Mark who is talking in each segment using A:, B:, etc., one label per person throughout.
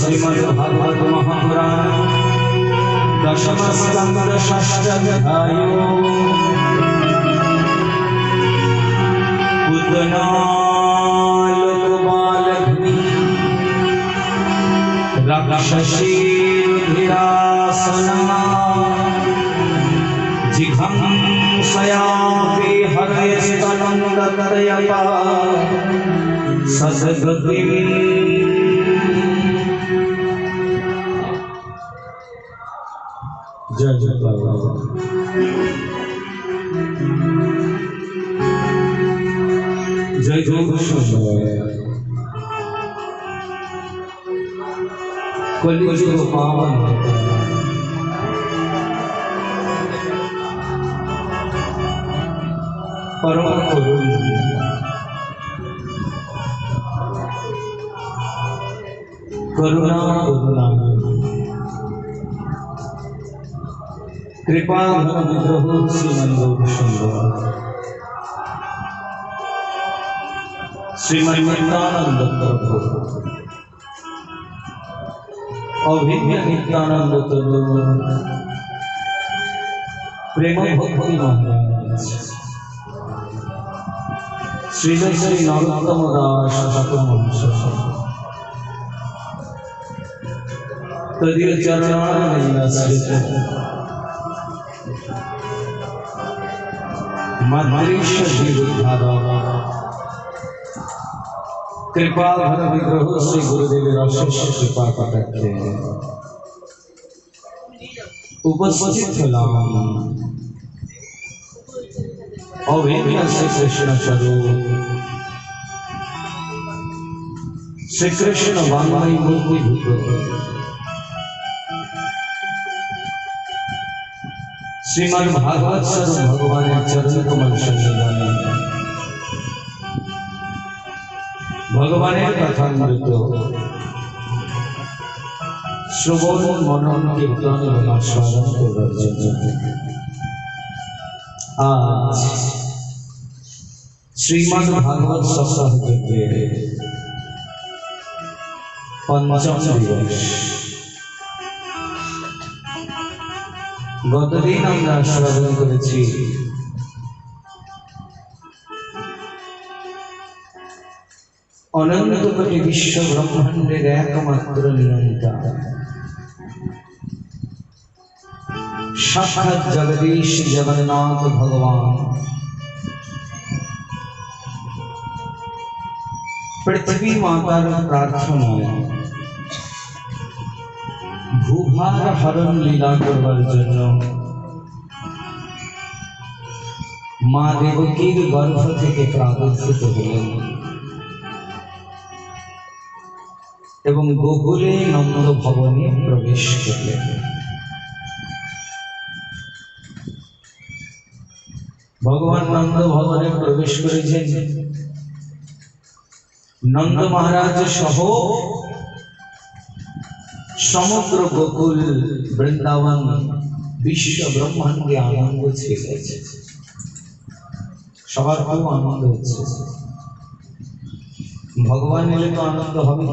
A: श्रीमद्भागवत महापुराण दशम स्कंद षष्ठाध्यायो पूतना लोकबालग्नि राक्षसी रुधिरासना जिघंसयापि हरेस्तनन्दतयपा सद्गतिम् जय जय जय कलियुग पावन परम करुण करुणा करुणा कृपा विग्रह श्रीमंदोर सुंदर श्रीमन्नित्यानंद प्रभु अभिज्ञ नित्यानंद प्रभु प्रेम भक्ति महाराज श्री श्री नरोत्तम दास ठाकुर तदीय चरणारविंदाश्रित मातृश जीवोद्धारा कृपा भर विग्रह श्री गुरुदेव अशेष कृपा कटाक्षे उपस्थित हलाम अभिज्ञ श्री कृष्ण स्वरूप श्री कृष्ण वाङ्मयी मूर्तिभूत श्रीमद् भागवत स्वरूप भगवान चरण कमल सन्निधाने भगवानेर कथामृत श्रवण मनन कीर्तन एवं आस्वादन करবার জন্য आज श्रीमद् भागवत सप्ताह যজ্ঞের पंचम दिवस गतदिन আমরা আস্বাদন করেছি अनंत कोटि विश्व ब्रह्मांडेर एकमात्र नियंता साक्षात् जगदीश जगन्नाथ भगवान पृथ्वी मातार प्रार्थना भूभार हरण लीला करवार जन्य मा देवकीर गर्भ थेके प्रादुर्भूत हलेन एवं गोकुले नंद भवने प्रवेश करलेन भगवान नंद भवने प्रवेश करेছেন नंद महाराज सह समग्र गोकुल वृंदावन विश्व ब्रह्मांडे आनंद छेड़े গেছে সবার খুব আনন্দ হচ্ছে भगवान এলে তো আনন্দ হবে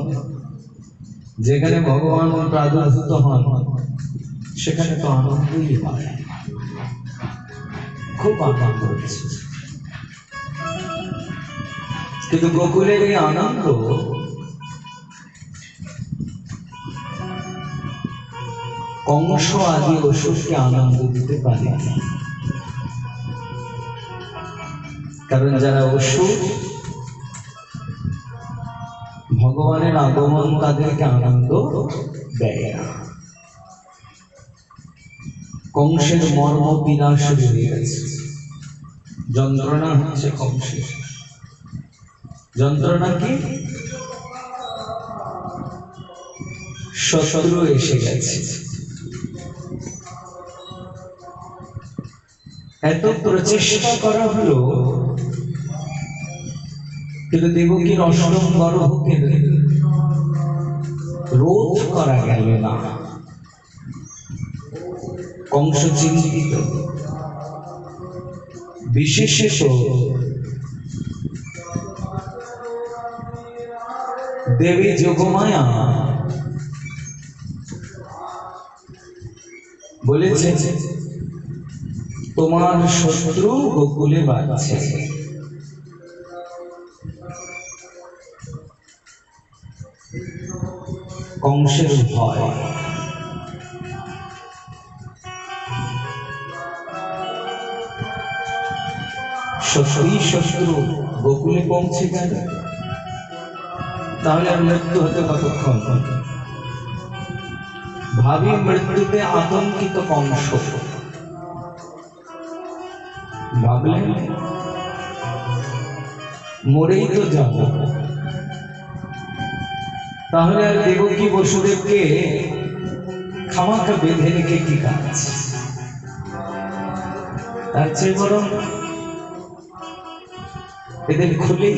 A: যেখানে ভগবান প্রাদুর্ভূত হন সেখানে তো আনন্দই হয় খুব আনন্দ হচ্ছে কিন্তু গোকুলের এই আনন্দ কংস আদি অসুরকে আনন্দ দিতে পারে না কারণ যারা অসুর ভগবানের আগমন তাদেরকে আনন্দ দেয় না কংসের মর্ম বিনাশ হয়ে গেছে যন্ত্রণা হচ্ছে কংসের যন্ত্রণা কি শত্রু এসে গেছে এত প্রচেষ্টা করা হলো কিন্তু দেবকীর অষ্টম গর্ভকে রোধ করা গেল না কংস চিন্তিত বিশেষত দেবী যোগমায়া বলেছে তোমার শত্রু গোকুলে বাড়ছে কংসের ভয় সত্যি শত্রু গোকুলে পৌঁছে গেল তাহলে আর মৃত্যু হতে কতক্ষণ ভাবি মৃত্যুতে আতঙ্কিত কংস ভাবলেন মরেই তো যাব তাহলে আর দেবকী বসুদেবকে খামাখা বেঁধে রেখে কি কাজ তার চেয়ে বরং এদের খুলে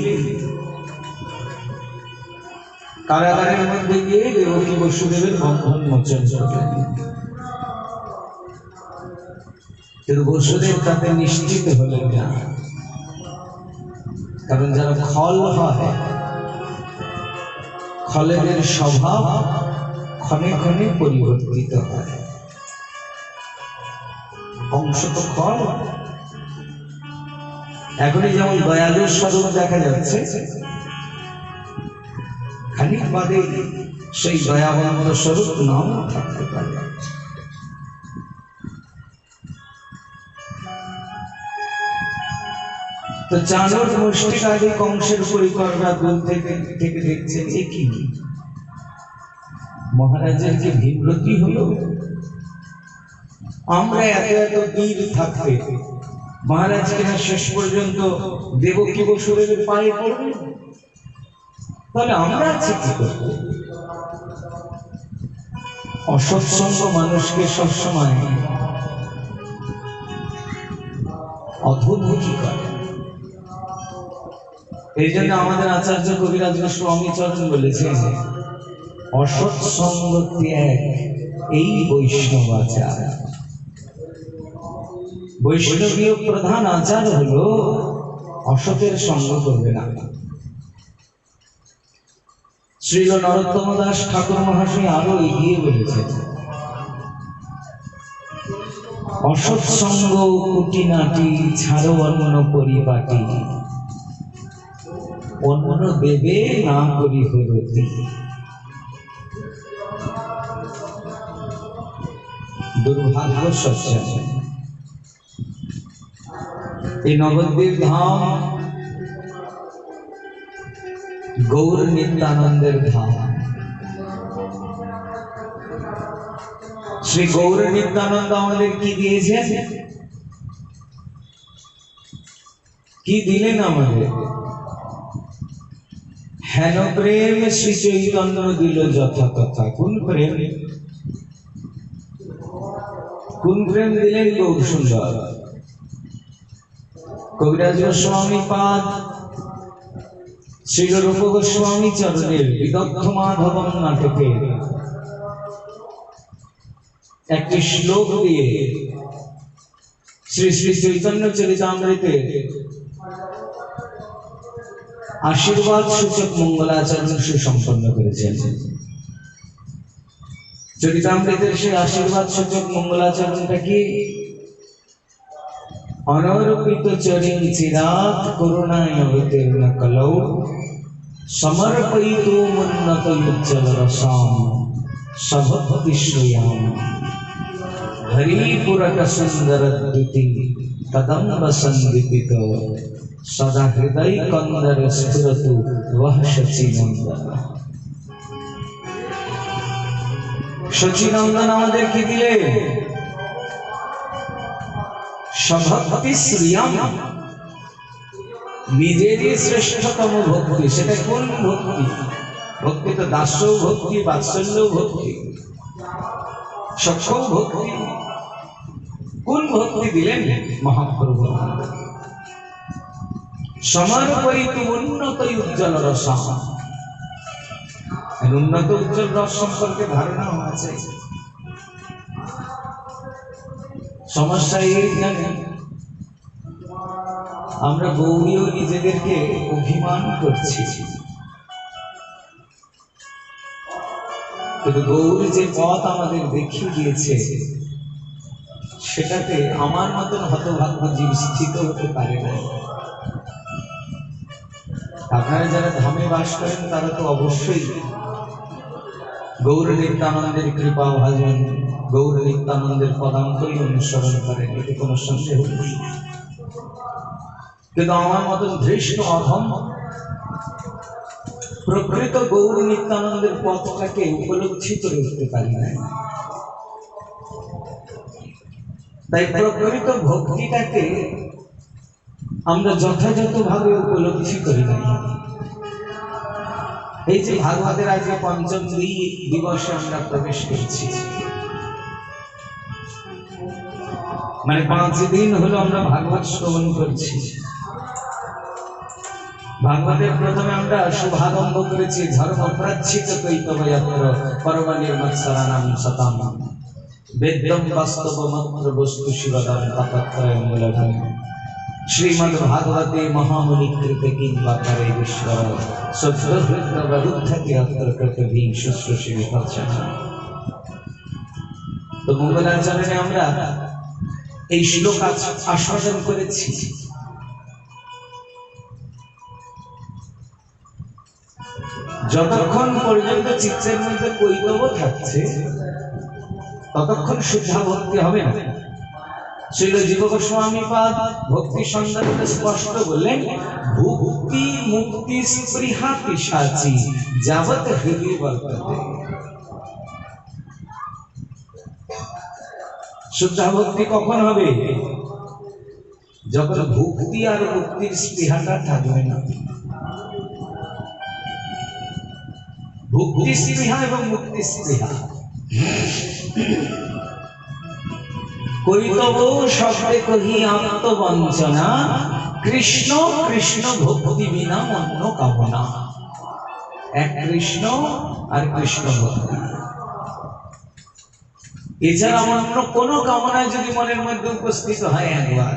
A: কারাগারের মধ্যে গিয়ে দেবকী বসুদেবের বন্ধন মোচন করলেন। কিন্তু বসুদেব তাতে নিশ্চিত হলেন না, কারণ যারা খল হয়, খলেদের স্বভাব ক্ষণে ক্ষণে পরিবর্তিত হয়। অংশ তো খল, এখনই যেমন দয়ালুর স্বরূপ দেখা যাচ্ছে, খানিক বাদে সেই দয়াবন্ত স্বরূপ নাও থাকতে পারে। তো চাণর মুষ্টিকারী কংসের পরিকররা দূর থেকে দেখছেন, এ কি মহারাজের কি বিব্রতি হলো? আমরা এত এত বীর থাকতে মহারাজ কিনা শেষ পর্যন্ত দেবকী বসুদেবের পায়ে পড়বেন, তাহলে আমরা আছি কি করব? অসৎসঙ্গ মানুষকে সবসময় অধোমুখী করে। এই জন্য আমাদের আচার্য কবিরাজ স্বামী চরণ বলেছেন, অসৎসঙ্গ ত্যাগ এই বৈষ্ণব আচার। বৈষ্ণবীয় প্রধান আচার হলো অসতের সঙ্গ করবে না। শ্রীল নরোত্তম দাস ঠাকুর মহাশয় আরো এগিয়ে বলেছেন, অসৎসঙ্গ কুটিনাটি ছাড়ো অন্য পরিপাটি, অন্য দেবে না করি হরতি। দুর্ভাগ্য সজ্জা, এই নবদ্বীপ ধাম গৌর নিত্যানন্দের ধাম। শ্রী গৌর নিত্যানন্দ আমাদের কি দিয়েছেন? কি দিলেন আমাদের? হেন প্রেম শ্রী চৈতন্য দিল যথাতথা। কোন প্রেম? কোন প্রেম দিলেন? গৌর সুন্দর। কবিরাজ গোস্বামী পাদ শ্রীল রূপ গোস্বামী চরণের বিদগ্ধ মাধবম নাটকে একটি শ্লোক দিয়ে শ্রী শ্রী চৈতন্য চরিতামৃতে আশীর্বাদ সূচক মঙ্গলাচরণ সুসম্পন্ন করেছেন। চরিতামৃতের সেই আশীর্বাদ সূচক মঙ্গলাচরণটা কি? অনর্পিত চরিং চিরাত করুণায় অবতীর্ণ কলৌ সমর্পয়িতু উন্নত উজ্জ্বল রসাম সভক্তি শ্রয়াম হরিপুরক সুন্দর দ্যুতি কদম্ব সন্দীপিত সদা হৃদয় কন্দর স্ফুরতু বহ শচীনন্দন। শচীনন্দন আমাদের কি দিলে? সভক্তি শ্রিয়াম, নিজেরই শ্রেষ্ঠতম ভক্তি। সেটা কোন ভক্তি? ভক্তি তো দাস্য ভক্তি, বাৎসল্য ভক্তি, সক্ষম ভক্তি। কোন ভক্তি দিলেন? মহাপ্রভু। সমর্পয়িতু উন্নত উজ্জ্বল রসম। উন্নত উজ্জ্বল রস সম্পর্কে ধারণা আছে। সমস্যা এই জানেন, আমরা গৌরীয় নিজেদেরকে অভিমান করছি, কিন্তু গৌরী যে পথ আমাদের দেখিয়ে দিয়েছে সেটাতে আমার মতন হতভাগ্য জীব স্থিত হতে পারে না। আপনারা যারা ধামে বাস করেন তারা তো অবশ্যই গৌর নিত্যানন্দের কৃপা ভাজন, গৌর নিত্যানন্দের পদাঙ্কই অনুসরণ করেন, এতে কোনো সন্দেহ নেই। কিন্তু আমার মতন ধৃষ্ট অধম প্রকৃত গৌর নিত্যানন্দের পথটাকে উপলব্ধি করে উঠতে পারি না। তাই প্রকৃত ভক্তিটাকে আমরা যথাযথভাবে উপলব্ধি করি না। এই যে ভাগবতের আজকে পঞ্চম দিবসে আমরা প্রবেশ করছি, মানে 5 দিন হলো আমরা ভাগবত শ্রবণ করছি। ভাগবতের প্রথমে আমরা শুভারম্ভ করেছি ধর্ম প্রাচ্ছিত কৈতবয়াত্র পরমানির্মৎসরানাম শতাম বেদ্যম বাস্তবমাত্র বস্তু শিবদাম তাপত্রয় মূলধম শ্রীমদ্ ভাগবতে মহামুনিকৃতে কিংবা পরে ঈশ্বর সদ্যহৃত বরুদ্ধতি অত্র কৃতভি শুশ্রূষি বিপচ্ছনা। তো মঙ্গলাচরণে আমরা এই শ্লোক আস্বাদন করেছি। যতক্ষণ পর্যন্ত চিত্তের মধ্যে কৈতব থাকছে ততক্ষণ শুদ্ধা ভক্তি হবে না। শ্রীল জীব গোস্বামী পাদ ভক্তি সন্দর্ভে স্পষ্ট বললেন, ভুক্তি মুক্তি স্পৃহা পিশাচি যাবৎ হৃদয় বর্ততে। শুদ্ধা ভক্তি কখন হবে? যখন ভুক্তি আর মুক্তির স্পৃহাটা থাকবে না। ভুক্তি স্পৃহা এবং মুক্তি স্পৃহা। কৈতব শব্দে কহি আত্মবঞ্চনা, কৃষ্ণ কৃষ্ণ ভক্তি বিনা অন্য কামনা। এক কৃষ্ণ আর কৃষ্ণ ভক্তি, এছাড়া অন্য কোনো কামনা যদি মনের মধ্যে উপস্থিত হয় একবার,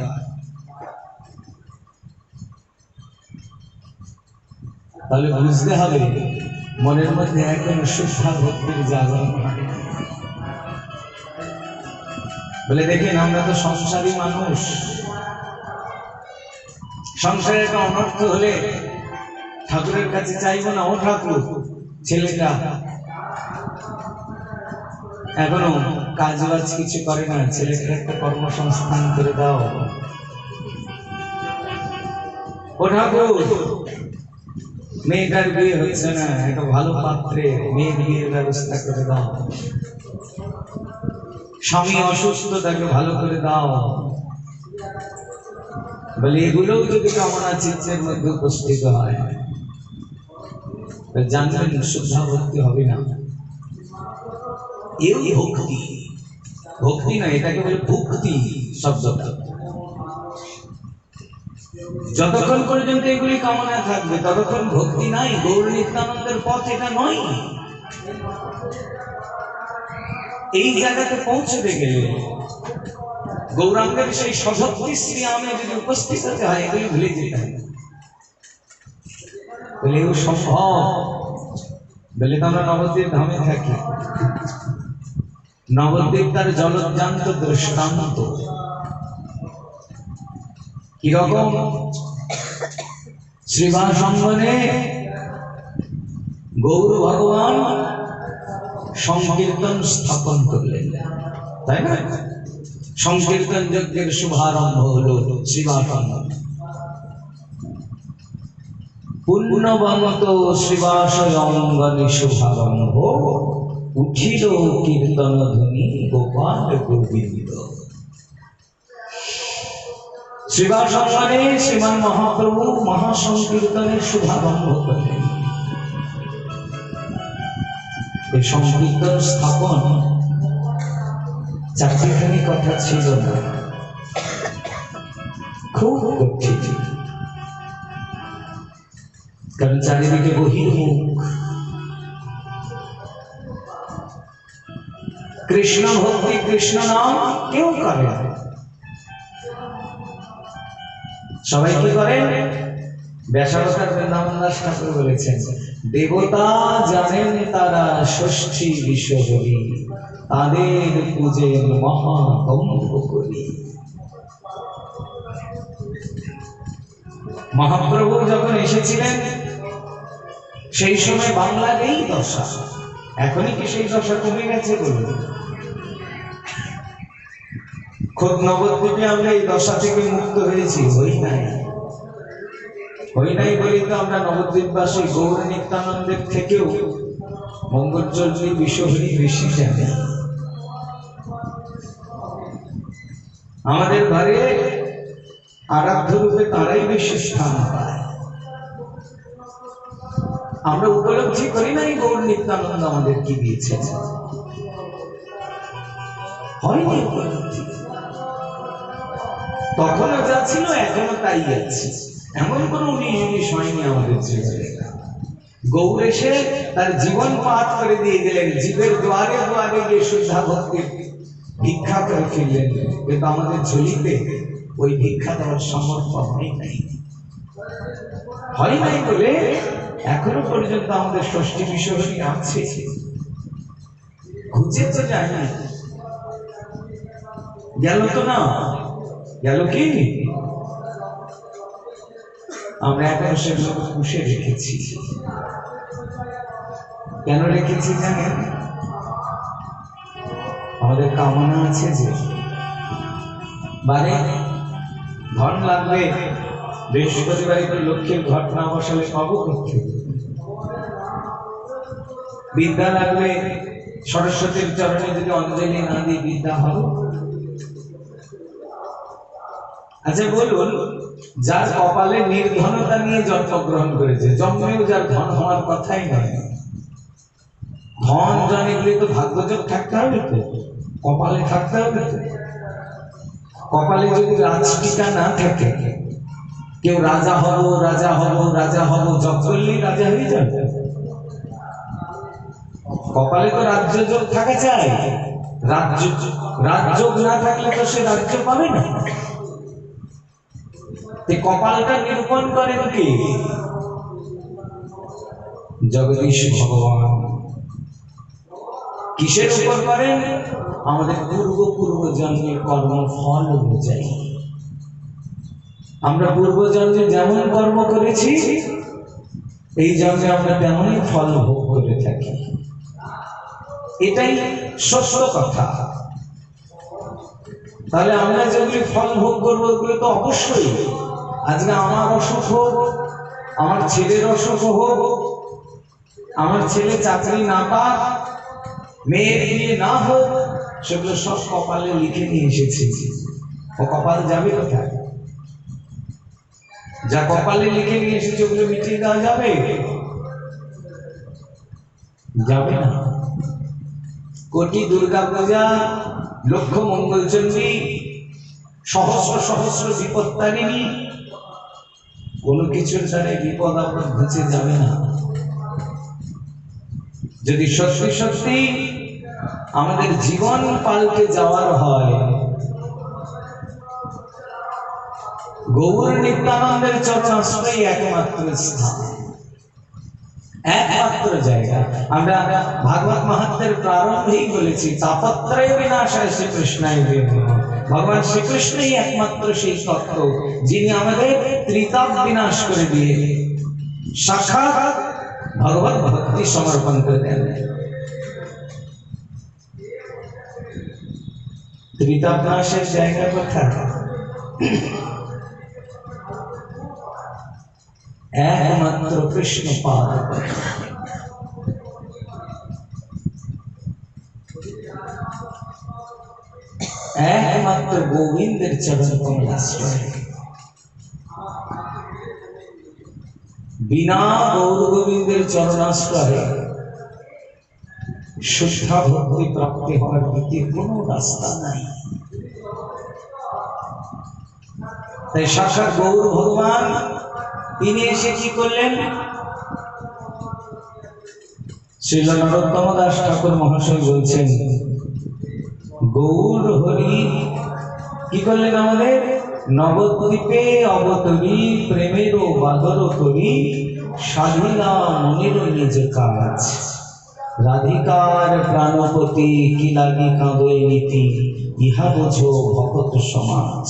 A: তাহলে বুঝতে হবে মনের মধ্যে এখন শুদ্ধা ভক্তির জাগরণ হয়। বলে দেখেন, আমরা তো সংসারী মানুষ, সংসারে একটা অনর্থ হলে ঠাকুরের কাছে চাইবো না, ও ঠাকুর ছেলেটা এখনো কাজ বাজ কিছু করে না, ছেলেকে একটা কর্মসংস্থান করে দাও। ও ঠাকুর মেয়েটার বিয়ে হচ্ছে না, একটা ভালো পাত্রে মেয়ে বিয়ের ব্যবস্থা করে দাও। স্বামী অসুস্থ, তাকে ভালো করে দাও। বলে এগুলোও যদি কামনা চিত্তের মধ্যে উপস্থিত হয়, জানবেন শুদ্ধা ভক্তি হবে না। এই ভক্তি, ভক্তি না, এটাকে বলে ভুক্তি শব্দটা। যতক্ষণ পর্যন্ত এগুলি কামনা থাকবে ততক্ষণ ভক্তি নাই। গৌর নিত্যানন্দের পথ এটা নয়। এই জায়গাতে পৌঁছতে গেলে গৌরাঙ্গের সেই সভক্তি শ্রী আমি যদি উপস্থিত হতে হয়, এগুলি ভুলে যেতে হয়। বলে এও সম্ভব? বলে তো আমরা নবদ্বীপ ধামে থাকি। নবদ্বীপ তার জলজ্জান্ত দৃষ্টান্ত। কিরকম? শ্রীবাস অঙ্গনে গৌর ভগবান সংকীর্তন স্থাপন করলেন, তাই না? সংকীর্তন যজ্ঞের শুভারম্ভ হলো শ্রীবাস অঙ্গনে। পুণ্যবন্ত শ্রীবাস অঙ্গনে শুভারম্ভ, উঠিল কীর্তন ধ্বনি গোপাল গোবিন্দ। শ্রীবাস অঙ্গনে শ্রীমান মহাপ্রভু মহাসংকীর্তনের শুভারম্ভ করলেন। এই সংকীর্তন স্থাপন চাকরিখানি কথা ছিল না, খুব কঠিন। কারণ চারিদিকে বহির্মুখ। কৃষ্ণ ভক্তি, কৃষ্ণ নাম কেউ করে না। সবাই কি করেন? ব্যাসাবতার বৃন্দাবন দাস ঠাকুর বলেছেন, দেবতা জানেন তারা ষষ্ঠী বিশ্বহরি, তাদের পূজের মহাকম্প করি। মহাপ্রভু যখন এসেছিলেন সেই সময় বাংলার এই দশা। এখনই কি সেই দশা কমে গেছে? বলুন। খোদ নবদ্বীপে আমরা এই দশা থেকে মুক্ত হয়েছি? হই নাই। হই নাই বলি তো আমরা নবদ্বীপবাসী গৌর নিত্যানন্দের থেকেও মঙ্গলচন্দ্রী বিশ্বহরি বেশি জানে। আমাদের ঘরে আরাধ্য রূপে তারাই বেশি স্থান পায়। আমরা উপলব্ধি করি নাই গৌর নিত্যানন্দ আমাদের কি দিয়েছে, হয়নি উপলব্ধি। তখনও যা ছিল এখনো তাই আছে। এমন কোনো 19 হয়নি আমাদের জীবনে। গৌর এসে তার জীবন পাঠ করে দিয়ে গেলেন, জীবের দ্বারে দ্বারে গিয়ে শুদ্ধা ভক্তির ভিক্ষা করে ফিরলেন, কিন্তু আমাদের ঝুলিতে ওই ভিক্ষা দেওয়ার সামর্থ্য হয় নাই বলে এখনো পর্যন্ত আমাদের ষষ্ঠী বিশ্বহরী আছে, খুঁজে তো যায় না। গেল তো না, গেল কি? আমরা এখন সেগুলোকে পুষে রেখেছি। কেন রেখেছি জানেন? আমাদের কামনা আছে যে বারে ধন লাগবে, বৃহস্পতিবারে তো লক্ষ্মীর ঘট না বসালে পাবো করতে, বিদ্যা লাগবে, সরস্বতীর চরণে যদি অঞ্জলি না দিই বিদ্যা হবে? আচ্ছা বলুন, যার কপালে নির্ধনতা নিয়ে জন্মগ্রহণ করেছে, জন্মেও যার ধন হওয়ার কথাই নয়, ধন জন এগুলি তো ভাগ্যযোগ থাকতে হবে তো, কপালে থাকতে হবে তো। কপালে যদি রাজটিকা না থাকে, কেউ রাজা হব রাজা হব রাজা হব জপ করলেই রাজা হয়ে যাবে। কপালে তো রাজ্য যোগ থাকা চাই, রাজযোগ না থাকলে তো সে রাজ্য পাবে না। কপালটা নিরূপণ করেন কি? জগদীশ ভগবান। কিসের উপর করেন? আমাদের পূর্ব জন্মের কর্মফল অনুযায়ী। আমরা পূর্ব জন্মে যেমন কর্ম করেছি, এই জন্মে আমরা তেমনই ফল ভোগ করে থাকি, এটাই সত্য কথা। তাহলে আমরা যেগুলি ফল ভোগ করবো ওগুলো তো অবশ্যই, আজকে আমার অসুখ হোক, আমার ছেলের অসুখ হোক, আমার ছেলে চাকরি না পাক, মেয়ের বিয়ে না হোক, সেগুলো সব কপালে লিখে নিয়ে এসেছি। ও কপাল যাবে কোথায়? যা কপালে লিখে নিয়ে এসেছে ওগুলো মিটিয়ে দেওয়া যাবে? যাবে না। কোটি দুর্গা পূজা, লক্ষ মঙ্গলচণ্ডী, সহস্র সহস্র বিপত্তারিণী, কোনো কিছুর দ্বারা বিপদ আপদ ঘুচে যাবে না। যদি সত্যি সত্যি আমাদের জীবন পাল্টে যাওয়ার হয়, গৌর নিত্যানন্দের চরণাশ্রয় একমাত্র স্থান, একমাত্র জায়গা। আমরা ভাগবত মাহাত্ম্যের প্রারম্ভেই বলেছি, তাপত্রয় বিনাশায় শ্রীকৃষ্ণায় নমঃ। ভগবান শ্রীকৃষ্ণই একমাত্র সেই তত্ত্ব যিনি আমাদের ত্রিতাপ বিনাশ করে দিয়ে সাক্ষাৎ ভগবত ভক্তি সমর্পণ করে দেন। ত্রিতাপ নাশের জায়গা কোথায়? একমাত্র কৃষ্ণ পাদ, একমাত্র গোবিন্দের চরণ কমলাশ্রয়। বিনা গৌর গোবিন্দের চরণাশ্রয়ে শুদ্ধা ভক্তি প্রাপ্তি হওয়ার দ্বিতীয় কোনো রাস্তা নাই। তাই সাক্ষাৎ গৌর ভগবান তিনি এসে কি করলেন? শ্রীল নরোত্তম দাস ঠাকুর মহাশয় বলছেন, গৌর হরি কি করলেন? আমাদের নবদ্বীপে অবতরী, প্রেমের বাদর তরি, সাধিলা মনের নিজ কাজ, রাধিকার প্রাণপতি, কি লাগি কাঁদই নীতি, ইহা বোঝো ভগত সমাজ।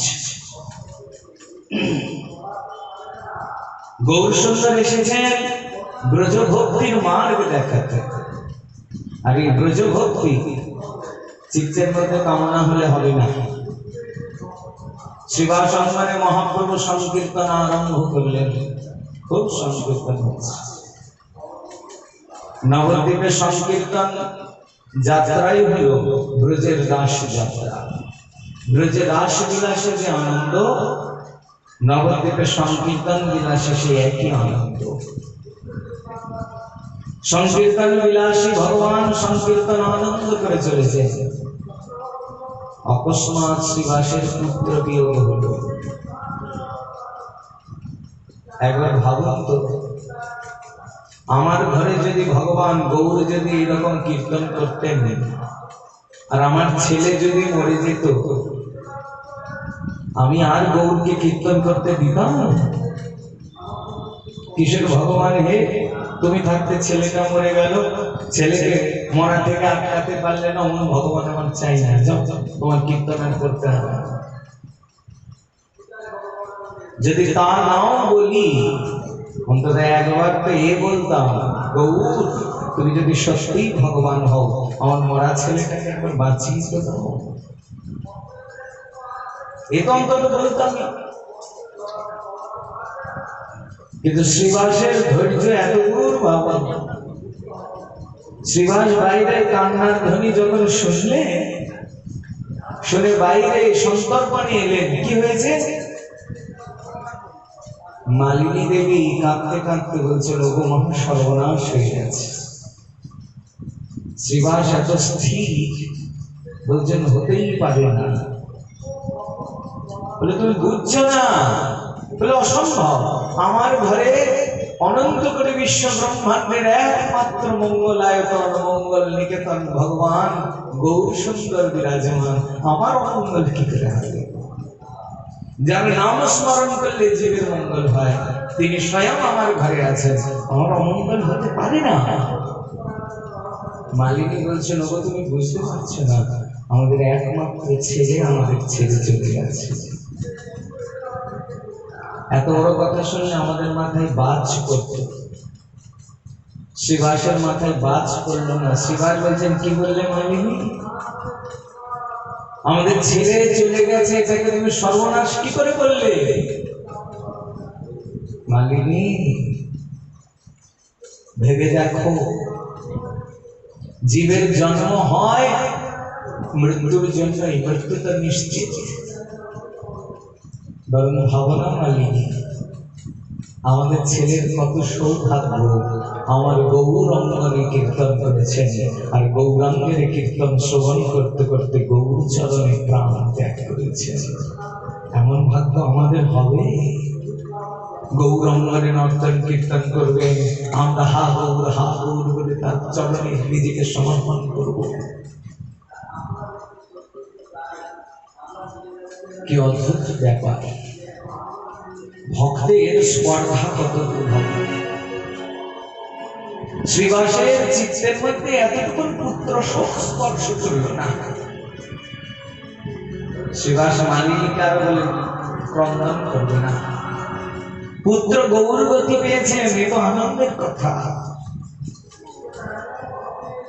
A: গৌর সুন্দর এসেছেন ব্রজভক্তির মার্গ দেখাতে। আর এই ব্রজভক্তি চিত্তের মধ্যে কামনা হলে হবে না। শিবাসঙ্গনে মহাপ্রভু সংকীর্তন আরম্ভ করলেন, খুব সংকীর্তন হচ্ছে। নবদ্বীপে সংকীর্তন যাত্রাই হল ব্রজের রাস যাত্রা। ব্রজের রাস বিলাসে যে আনন্দ, নবদ্বীপের সংকীর্তন বিলাসে সে একই আনন্দ। সংকীর্তন বিলাসী ভগবান সংকীর্তন আনন্দ করে চলেছে। অকস্মাৎ শ্রীবাসের পুত্র বিয়োগ হল। একবার ভাবুন তো, আমার ঘরে যদি ভগবান গৌর যদি এরকম কীর্তন করতেন আর আমার ছেলে যদি মরে যেত, আমি আর গৌরকে কীর্তন করতে দিতাম? কিসের ভগবান হে, তুমি থাকতে ছেলেটা মরে গেল, ছেলেকে মরা থেকে আটকাতে পারলে না, অন্য ভগবান আমার চাই না, যাও তোমার কীর্তন আর করতে হবে। যদি তা নাও বলি, অন্তত একবার তো এ বলতাম, গৌর তুমি যদি সত্যিই ভগবান হও, আমার মরা ছেলেটাকে একবার বাঁচিয়ে তো দাও। এ তো অন্তত বলতাম। কিন্তু শ্রীবাসের ধৈর্য এত দূর বাবা, শ্রীবাস বাইরে কান্নার ধ্বনি যখন শুনলে, শুনে বাইরে সন্তর্পণে এলেন। কি হয়েছে? মালিনী দেবী কাঁদতে কাঁদতে বলছেন, ওগো মহা সর্বনাশ হয়ে গেছে। শ্রীবাস এত স্থির বলছেন, হতেই পারে না। বলে তুমি বুঝছো না? বলে অসম্ভব, আমার ঘরে অনন্ত করে বিশ্ব ব্রহ্মাণ্ডের একমাত্র মঙ্গলায়তন মঙ্গল নিকেতন ভগবান গৌর সুন্দর বিরাজমান, আমার অমঙ্গল কি করে হবে? যার নাম স্মরণ করলে জীবের মঙ্গল হয়, তিনি স্বয়ং আমার ঘরে আছেন, আমার অমঙ্গল হতে পারে না। মালিনী বলছেন, ওগো তুমি বুঝতে পারছো না, আমাদের একমাত্র ছেলে আমাদের ছেড়ে চলে গেছে। এত বড় কথা শুনলে আমাদের মাথায় বাজ করত, শ্রীবাসের মাথায় বাজ করলো না। শ্রীবাস বলছেন, কি বললে মালিনী? আমাদের ছেলে চলে গেছে, এটাকে তুমি সর্বনাশ কি করে বললে? মালিনী ভেবে দেখো, জীবের জন্ম হয় মৃত্যুর জন্যই, মৃত্যু তো নিশ্চিত। বরং ভাবনা মালিনী, আমাদের ছেলের কত সৌভাগ্য, আমার গৌর অঙ্গনে কীর্তন করেছেন, আর গৌরাঙ্গের কীর্তন শ্রবণ করতে করতে গৌর চরণে প্রাণ ত্যাগ করেছেন। এমন ভাগ্য আমাদের হবে? গৌর অঙ্গনে নর্তন কীর্তন করবে, আমরা হা গৌর বলে তার চরণে নিজেকে সমর্পণ করব। কি অদ্ভুত ব্যাপার! ভক্তের স্পর্ধা কত দুর্ভব। শ্রীবাসের চিত্তের মধ্যে এতটুকু পুত্র শোক স্পর্শ করল না। শ্রীবাস মালিনীকে আর বলে ক্রন্দন করবে না, পুত্র গৌরগতি পেয়েছেন, এ তো আনন্দের কথা।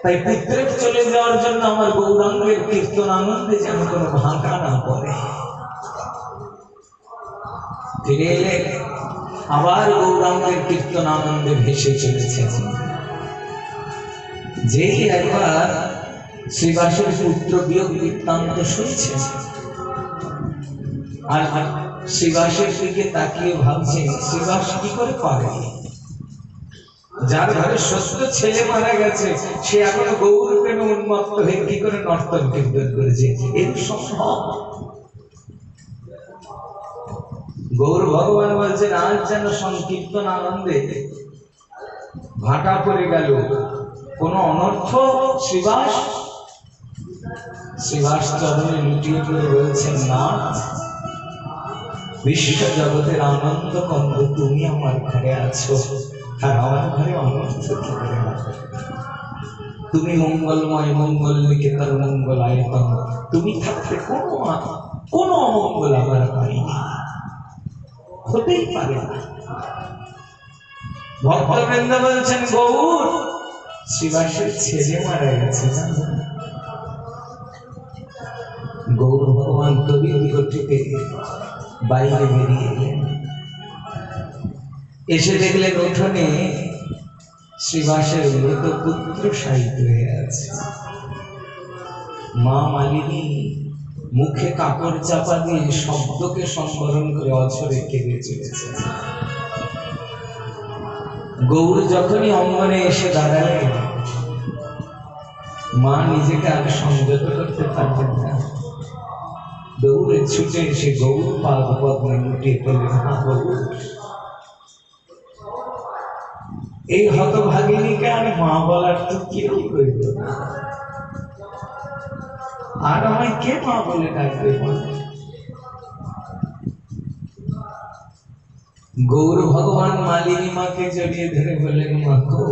A: তাই পুত্রের চলে যাওয়ার জন্য আমার গৌরাঙ্গের কীর্তন আনন্দে যেন কোনো ভাঙা না পড়ে। ফিরে এলে আবার গৌরাঙ্গের কীর্তন আনন্দে ভেসে চলেছেন। যেই একবার শ্রীবাসের পুত্র বিয়োগ বৃত্তান্ত শুনছেন, আর শ্রীবাসের দিকে তাকিয়ে ভাবছেন, শ্রীবাস কি করে পারে? যার ঘরে সত্য ছেলে মারা গেছে, সে এখনো গৌর প্রেমে উন্মত্ত হয়ে কি করে নর্তন কীর্তন করেছে? এর সম্ভব? গৌর ভগবান বলছেন, আজ যেন সংকীর্তন আনন্দে ভাটা পড়ে গেল, কোন অনর্থ শ্রীবাস? শ্রীবাস চরণে লুটিয়ে পড়ে বলছেন, না, বিশ্ব জগতের আনন্দ কন্দ তুমি আমার ঘরে আছো, আর আমার ঘরে অনর্থ কি করে হবে? তুমি মঙ্গলময়, মঙ্গল নিকেতন মঙ্গল আয়তন, তুমি থাকতে কোনো অমঙ্গল আমার হয়নি, হতেই পারে না। ভক্তবৃন্দ বলছেন, গৌর শ্রীবাসের ছেলে মারা গেছে। গৌর ভগবান তবির গতিতে বাইরে বেরিয়ে এলেন, এসে দেখলেন উঠোনে শ্রীবাসের মৃত পুত্র শায়িত হয়ে আছে। মা মালিনী মুখে কাপড় চাপা দিয়ে শব্দকে সম্বরণ করে অঝরে কেঁদে চলেছে। গৌর যখনই অঙ্গনে এসে দাঁড়ালেন, মা নিজেকে আর সংযত করতে পারতেন না, দৌড়ে ছুটে এসে গৌর পাদ পদ্মে লুটিয়ে পড়লেন, হা গৌর এই হতভাগিনীকে আর মা বলার তো কেউ কইল না। আর আমায় কে মা বলে ডাকবে? গৌর ভগবান মালিনী মাকে জড়িয়ে ধরে বললেন, মা গো,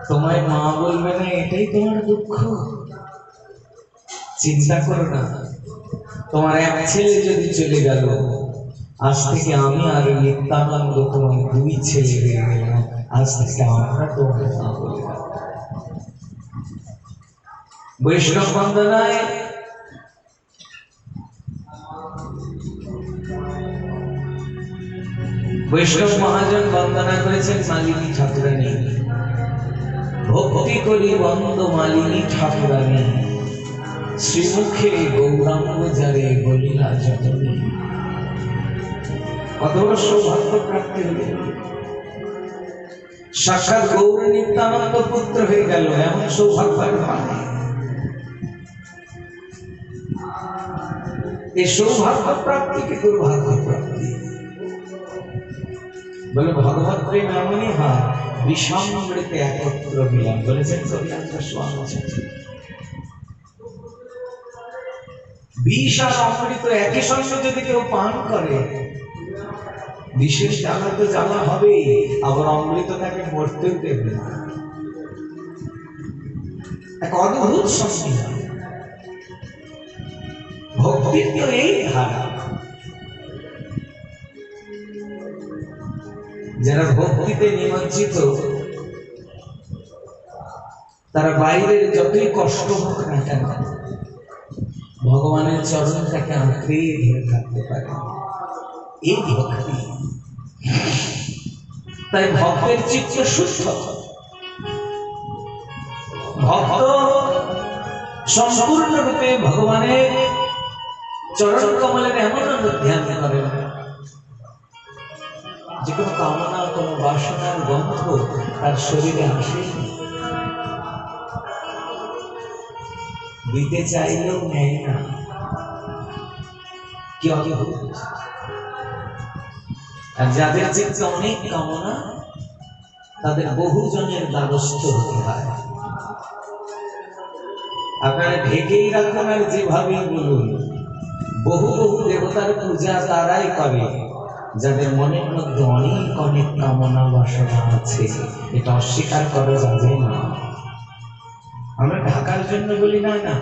A: তোমায় মা বলবে না এটাই তোমার দুঃখ? চিন্তা করো না, তোমার এক ছেলে যদি চলে গেল, আজ থেকে আমি আর নিত্যানন্দ তোমার দুই ছেলে হয়ে গেলাম। আজ থেকে আমরা তোমার মা বলে ডাকবো। বৈষ্ণব বন্দনায় বৈষ্ণব মহাজন বন্দনা করেছেন মালিনী ঠাকুরানী। ভক্তি করি বন্দ মালিনী ঠাকুরানী, শ্রীমুখে গৌরাঙ্গ যারে বলিলা জননী। কত বড় সৌভাগ্য প্রাপ্তি হল! সাক্ষাৎ গৌর নিত্যানন্দ পুত্র হয়ে গেল, এমন সৌভাগ্য হয়। এই সৌভাগ্য প্রাপ্তিকে দুর্ভাগ্য প্রাপ্তি বলে। ভগবত প্রেম এমনই হয়, বিষামৃতে একত্র মিলন বলেছেন কবিরাজ স্বামী। বিষ আর অমৃত একই সঙ্গে যদি কেউ পান করে, বিশেষ জ্বালা তো জ্বালা হবে, আবার অমৃত তাকে মরতেও দেবে না। এক অদ্ভুত সংবিধান। ভক্তির তো এই ধারা। যারা ভক্তিতে নিমজ্জিত, তারা বাইরের যতই কষ্ট হোক না কেন, ভগবানের চরণটাকে আঁকড়ে ধরে থাকতে পারে। এই ভক্তি। তাই ভক্তের চিত্ত শুদ্ধ। ভক্ত সম্পূর্ণরূপে ভগবানের চরণ কমলের এমন ধ্যান করেন, যে কোনো কামনা, কোনো বাসনার গন্ধ তার শরীরে আসে, দিতে চাইলেও নেয় না। কি অদ্ভুত! আর যাদের চিত্তে অনেক কামনা, তাদের বহুজনের দ্বারস্থ হতে হয়। আপনারা ঢেকেই রাখুন আর যেভাবেই বলুন, বহু বহু দেবতার পূজা তারাই করে যাদের মনের মধ্যে অনেক অনেক কামনা বাসনা আছে। এটা অস্বীকার করা যাবে না। আমরা ঢাকার জন্য বলি না, না,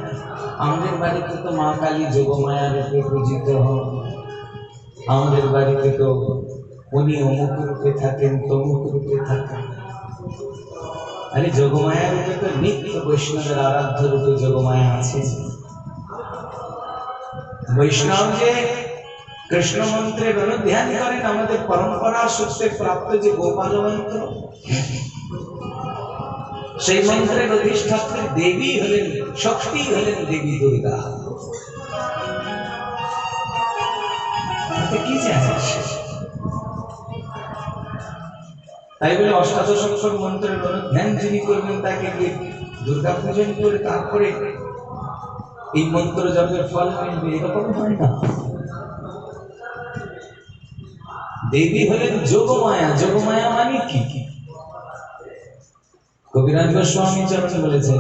A: আমাদের বাড়িতে তো মা কালী যোগমায়া রূপে পূজিত হন, আমাদের বাড়িতে তো উনি অমুক রূপে থাকেন, তমুক রূপে থাকেন। আরে যোগমায়া রূপে তো নিত্য বৈষ্ণবের আরাধ্য রূপে যোগমায়া আছে। বৈষ্ণব যে কৃষ্ণ মন্ত্রের অনুধ্যান করেন, আমাদের পরম্পরা সূত্রে প্রাপ্ত যে গোপাল মন্ত্র, সেই মন্ত্রের অধিষ্ঠাত্রী দেবী হলেন, শক্তি হলেন দেবী দুর্গা। কি জানে? তাই বলে অষ্টাদশ অক্ষর মন্ত্রের অনুধ্যান যিনি করবেন, তাকে দুর্গা পূজন করে তারপরে এই মন্ত্র জপের ফল মিলবে, এরকম হয় না। দেবী হলেন যোগমায়া। যোগমায়া মানে কি? কবিরাজ গোস্বামী চরণ বলেছেন,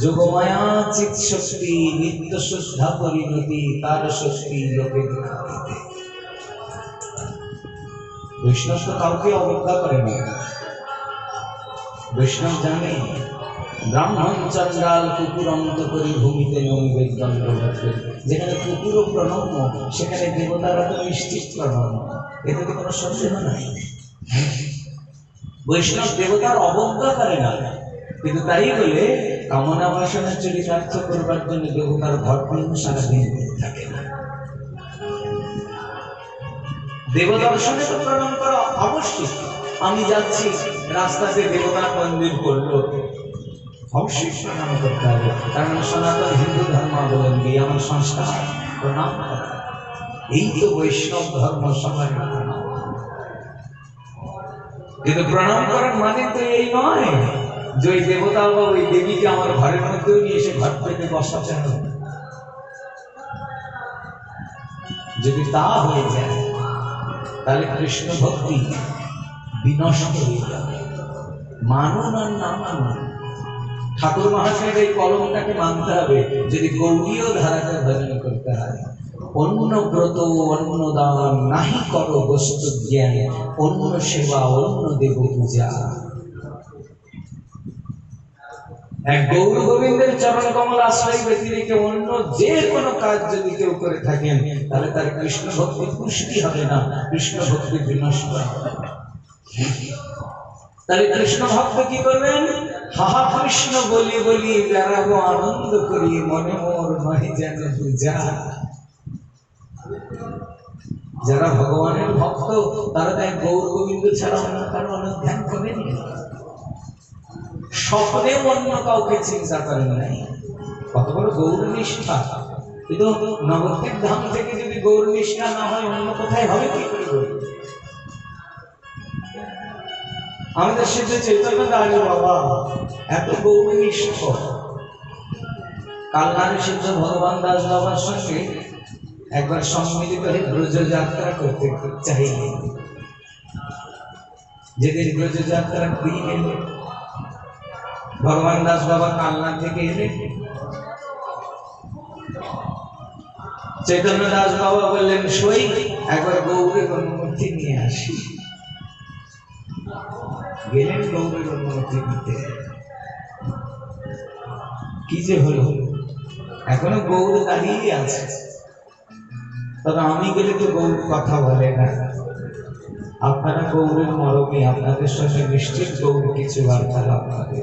A: যোগমায়া চিৎ শক্তি, নিত্য শুদ্ধা পরিণতি, তার শক্তি লোকে দেখাইতে। বৈষ্ণব তো কাউকে অবজ্ঞা করে না। বৈষ্ণব জানে ব্রাহ্মণ চন্ডাল কুকুর অন্ত করি ভূমিতে নমিবে দণ্ড। যেখানে কুকুরও প্রণম্য, সেখানে দেবতারা তো নিশ্চিত প্রণম্য, এতে তো কোনো সন্দেহ নাই। বৈষ্ণব দেবতার অবজ্ঞা করে না, কিন্তু তাই বলে কামনা বাসনা চরিতার্থ করবার জন্য দেবতার ভট্টন সারাদিন থাকে না। দেবদর্শনে তো প্রণাম করা আবশ্যক। আমি যাচ্ছি রাস্তাতে দেবতার মন্দির করলো, অবশ্যই প্রণাম করতে হবে, কারণ সনাতন হিন্দু ধর্মাবলম্বী, আমার সংস্কার প্রণাম করা। এই তো বৈষ্ণব ধর্ম সবার প্রণাম। কিন্তু প্রণাম করার মানে তো এই নয় যে ওই দেবতা বা ওই দেবীকে আমার ঘরের মধ্যেও নিয়ে এসে ঘর পেতে বসাতে হবে। যদি তা হয়ে যায়, তাহলে কৃষ্ণ ভক্তি বিনষ্ট হয়ে যাবে। মানুন আর না মানুন, ঠাকুর মহাশয়ের এই কলমটাকে মানতে হবে যদি গৌরীয় ধারাকে ভজন করতে হয়। অন্য ব্রত অন্য দান নাহি করো বস্তু জ্ঞান, অন্য সেবা অন্য দেব পূজা। এক গৌর গোবিন্দের চরণ কমল আশ্রয় ব্যতিরেকে অন্য যে কোনো কাজ যদি কেউ করে থাকেন তাহলে তার কৃষ্ণ ভক্তি পুষ্টি হবে না, কৃষ্ণ ভক্তি বিনষ্ট হবে। তাহলে কৃষ্ণ ভক্ত কি করবেন? হাহা কৃষ্ণ বলি বলি বেড়াবো আনন্দ করি, মনে মোর নয় যেন পূজা। যারা ভগবানের ভক্ত তারা তাই গৌর গোবিন্দ ছাড়া অন্য কারো অনুধ্যান করেন, স্বপ্নে অন্য কাউকে চিন্তা করেন নাই। কত বড় গৌর নিষ্ঠা! কিন্তু নবদ্বীপ ধাম থেকে যদি গৌর নিষ্ঠা না হয় অন্য কোথায় হবে কি করে? আমাদের সিদ্ধ চৈতন্য দাস বাবা এত গৌর নিষ্ঠ। কালনারে সিদ্ধ ভগবান দাস বাবার সঙ্গে একবার সম্মিলিত হয়ে ব্রজ যাত্রা করতে চাইলেন। যেদিন ব্রজ যাত্রা দিয়ে গেল, ভগবান দাস বাবা কালনা থেকে এলেন। চৈতন্য দাস বাবা বললেন, সই একবার গৌরের অনুমতি নিয়ে আসি। গেলেন গৌরের অনুমতি নিতে। কি যে হলো, এখনো গৌর দাঁড়িয়ে আছে, তবে আমি গেলে তো গৌর কথা বলে না। আপনারা গৌরের মরমে আপনাদের সঙ্গে নিশ্চিত গৌর কিছু বার্তালাপ করে।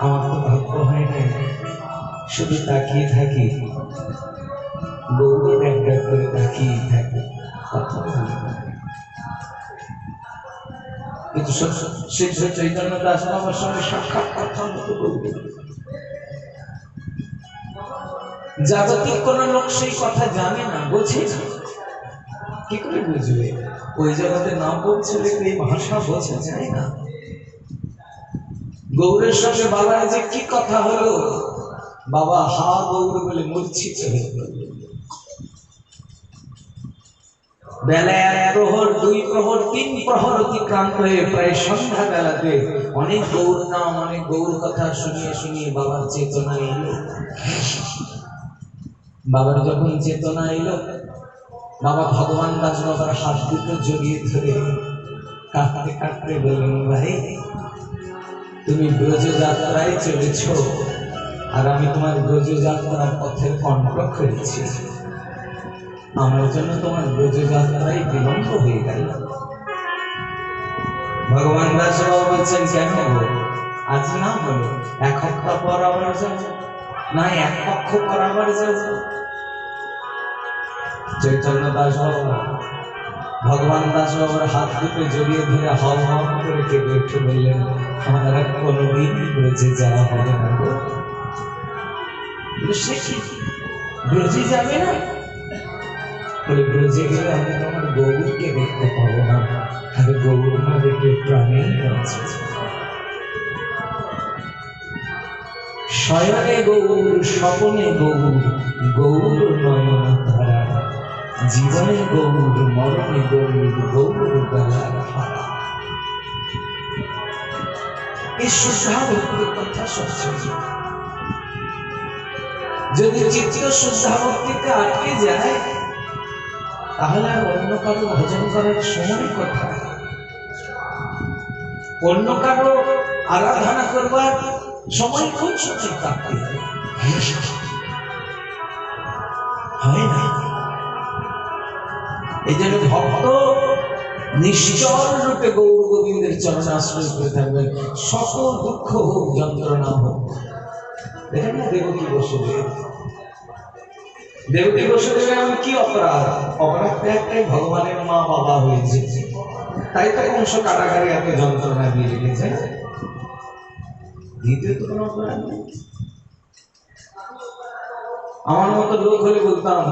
A: আমার তো ভাগ্য হয় না, শুধু তাকিয়ে থাকি, গৌরের একটা করে তাকিয়ে থাকি, কথা বলি না। কিন্তু সিদ্ধ চৈতন্য দাস বাবার সঙ্গে সাক্ষাৎ কথা মতো বলবে, জাগতিক কোন লোক সেই কথা জানে না, বোঝে না। কি করে বুঝবে? ওই জগতে না পৌঁছলে এই ভাষা বোঝা যায় না। গৌরের সঙ্গে বাবার যে কি কথা হলো, বাবা হা গৌর বলে মূর্ছিত হয়ে পড়ল। বেলা 1 প্রহর 2 প্রহর 3 প্রহর অতিক্রান্ত হয়ে প্রায় সন্ধ্যা বেলাতে অনেক গৌর নাম অনেক গৌর কথা শুনিয়ে শুনিয়ে বাবার চেতনা এলো। বাবার যখন চেতনা এলো, বাবা ভগবান দাস বাবার হাত দুটো জড়িয়ে ধরে কাঁদতে কাঁদতে বললেন, ভাই তুমি ব্রজ যাত্রায় চলেছ আর আমি তোমার ব্রজ যাত্রার পথের কণ্ঠ করেছি। আমার জন্য তোমার ব্রজ যাত্রায় বিলম্ব হয়ে গেল। ভগবান দাস বাবা বলছেন, কেন গো আজ না হলো? 1 সপ্তাহ পর আবার যাব, না 1 পক্ষ পর আবার যাব। চৈতন্য দাস বাবা ভগবান দাস বাবার হাত দুটো জড়িয়ে ধরে হাও হাও করে কেঁদে উঠে বললেন, আমার আর কোনোদিন ব্রজে যাওয়া হবে না গো। সে কি ব্রজে যাবে না? বলে, ব্রজে গেলে আমি তোমার গৌরকে দেখতে পাবো না, আর গৌর না দেখলে প্রাণেই আছে। শয়নে গৌর স্বপনে গৌর, গৌর নয়ন ধারা, জীবনে গৌর মরণে গৌর, গৌর গলার হারা। এই শুদ্ধা ভক্তির কথা সবচেয়ে, যদি চিত্ত শুদ্ধা ভক্তিতে আটকে যায় তাহলে আর অন্য কারো ভজন করার সময় কোথায়? অন্য কারো আরাধনা করবার সময় কোন সময় কাটতে হয় না। এই জন্য ভক্ত নিশ্চল রূপে গৌর গোবিন্দের চরণে আশ্রয় করে থাকবেন, সকল দুঃখ হোক যন্ত্রণা হোক। দেখেন না দেবকী বসুদেব, দেবকী বসুদেবের আমি কি অপরাধ? অপরাধ একটাই, ভগবানের মা বাবা হয়েছে, তাই তো কংস কারাগারে এত যন্ত্রণা দিয়ে রেখেছে। দ্বিতীয় তো কোনো অপরাধ নেই। আমার মতো লোক হলে বলতাম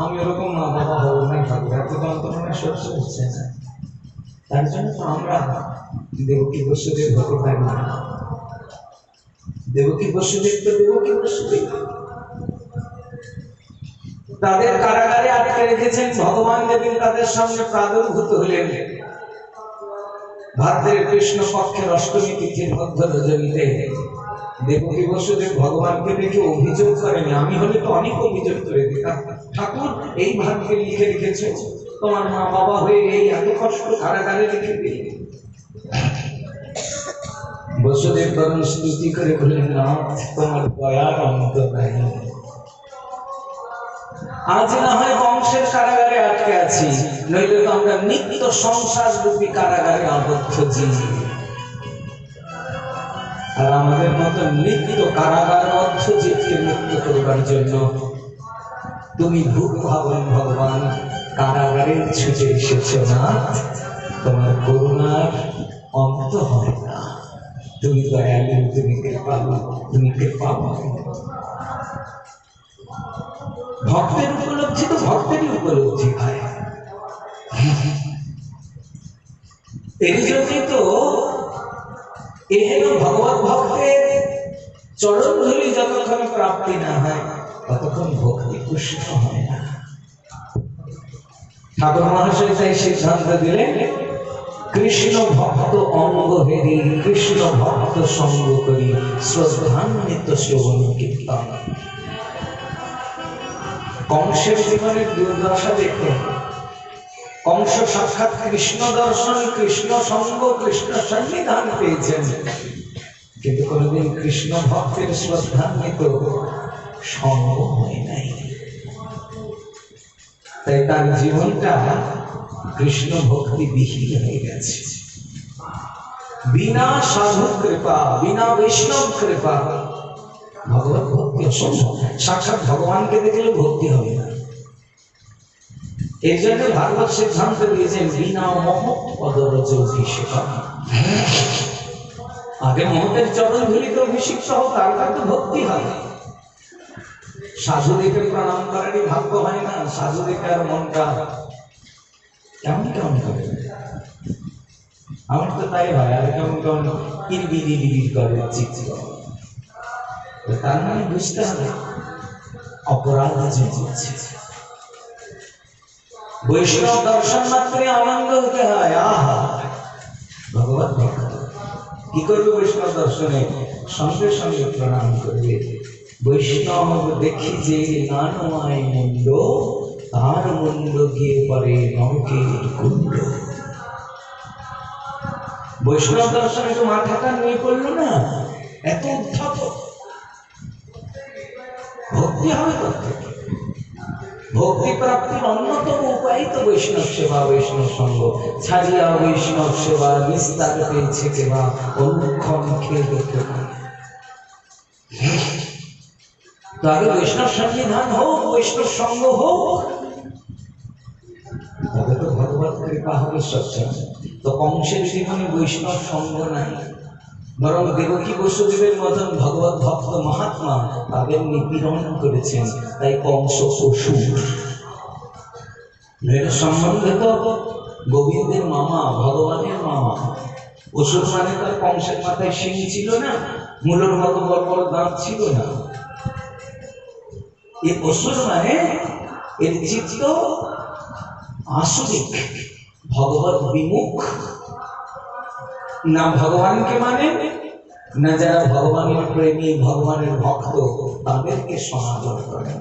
A: আমি ওরকম মা বাবা হবো না, ঠাকুর এত যন্ত্রণা সহ্য হচ্ছে না। তার জন্য তো আমরা দেবকী বসুদেব হতে পারি না। দেবকী বসুদেব তো দেবকী বসুদেব, তাদের কারাগারে আটকে রেখেছেন। ভগবান যেদিন তাদের সামনে প্রাদুর্ভূত হলেন, ভাদ্রের কৃষ্ণ পক্ষের অষ্টমী তিথির মধ্য রজনীতে দেবকী বসুদেব ভগবানকে দেখে অভিযোগ করেনি। আমি হলে তো অনেক অভিযোগ করে দিতাম, ঠাকুর এই ভাগ্যে লিখে রেখেছে, তোমার মা বাবা হয়ে এই এত কষ্ট কারাগারে লিখে দিই। বসুদেব বরং স্তুতি করে বললেন, নাথ তোমার দয়ার অন্ত নাই। আজ না হয় বংশের কারাগারে আটকে আছি, নইলে তো আমরা নিত্য সংসার রূপী কারাগারে আবদ্ধ জীব। আর আমাদের মতো নিত্য কারাগারবদ্ধ জীবকে মুক্ত করবার জন্য তুমি ভূত ভাবন ভগবান কারাগারে ছুটে এসেছ। না, তোমার করুণার অন্ত হয় না, তুমি দয়ালু, তুমি কৃপালু, তুমি কৃপালু। ভক্তের উপলব্ধি তো ভক্তেরই উপলব্ধি হয়। এই জন্যই তো এহেন ভগবত ভক্তের চরণ ধূলি যতক্ষণ প্রাপ্তি না হয় ততক্ষণ ভক্তি পুষ্ট হয় না। ঠাকুর মহাশয় তাই সিদ্ধান্ত দিলেন, কৃষ্ণ ভক্ত অঙ্গ হেরি, কৃষ্ণ ভক্ত সঙ্গ করি, শ্রদ্ধান্বিত শ্রবণ কীর্তন। কংসের জীবনের দুর্দশা দেখে কংস সাক্ষাৎ কৃষ্ণ দর্শন, কৃষ্ণ সঙ্গ, কৃষ্ণ সন্নিধান পেয়েছেন, কিন্তু কোনদিন কৃষ্ণ ভক্তের শ্রদ্ধান্বিত সঙ্গ হয় নাই। তাই তার জীবনটা কৃষ্ণ ভক্তি বিহীন হয়ে গেছে। বিনা সাধু কৃপা, বিনা বৈষ্ণব কৃপা ভগবত ভক্তি অসম্ভব। সাক্ষাৎ ভগবানকে দেখলে ভক্তি হবে না। এই জন্য ভাগবত সিদ্ধান্ত দিয়েছেন, বিনা মহৎ পদরজ অভিষেক। আগে মহতের চরণ ধুলিতে অভিষিক্ত হোক, তারপর তো ভক্তি হয়। সাধু দেখে প্রণাম করারই ভাগ্য হয় না, সাধু দেখে আর মনটা কেমন কেমন করে। আমার তো তাই হয়, আর কেমন কেমন কিরবিরি করে, চিৎকার। তার মানে বুঝতে হবে অপরাধ হচ্ছে। বৈষ্ণব দর্শন মাত্রে আনন্দ হতে হয়। আহা, ভগবত ভক্ত কি করবে বৈষ্ণব দর্শনে? সঙ্গে সঙ্গে প্রণাম করবে। বৈষ্ণব দেখি যে নানমায় মুন্ড, তার মুন্ড গিয়ে পরে নরকের কুণ্ড। বৈষ্ণব দর্শনে তো মাথাটা নিয়ে পড়লো না, এত উত্থাপক। ভক্তি হবে কোথেকে? ভক্তি প্রাপ্তির অন্যতম উপায় তো বৈষ্ণব সেবা, বৈষ্ণব সঙ্গ। ছাড়িয়া বৈষ্ণব সেবা বিস্তার পেয়েছে কেবা, অনুক্ষণ খেয়ে দেখে। তো আগে বৈষ্ণব সন্নিধান হোক, বৈষ্ণব সঙ্গ হোক, তবে তো ভগবত কৃপা হবে সবসময়। তো কংসের জীবনে বৈষ্ণব সঙ্গ নাই, বরং দেবকী বসুদেবের মতন ভগবত ভক্ত মহাত্মা তাদের নিপীড়ন করেছেন। তাই কংস অসুর। এর সম্বন্ধে তো গোবিন্দের মামা, ভগবানের মামা। অসুর মানে তার কংসের মাথায় শিং ছিল না, মূলের মতো বড় বড় দাঁত ছিল না। এই অসুর মানে এর চিত্ত আসরিক, ভগবত বিমুখ। না ভগবানকে মানে, না যারা ভগবানের প্রেমী, ভগবানের ভক্ত তাদেরকে সমাদর করেন।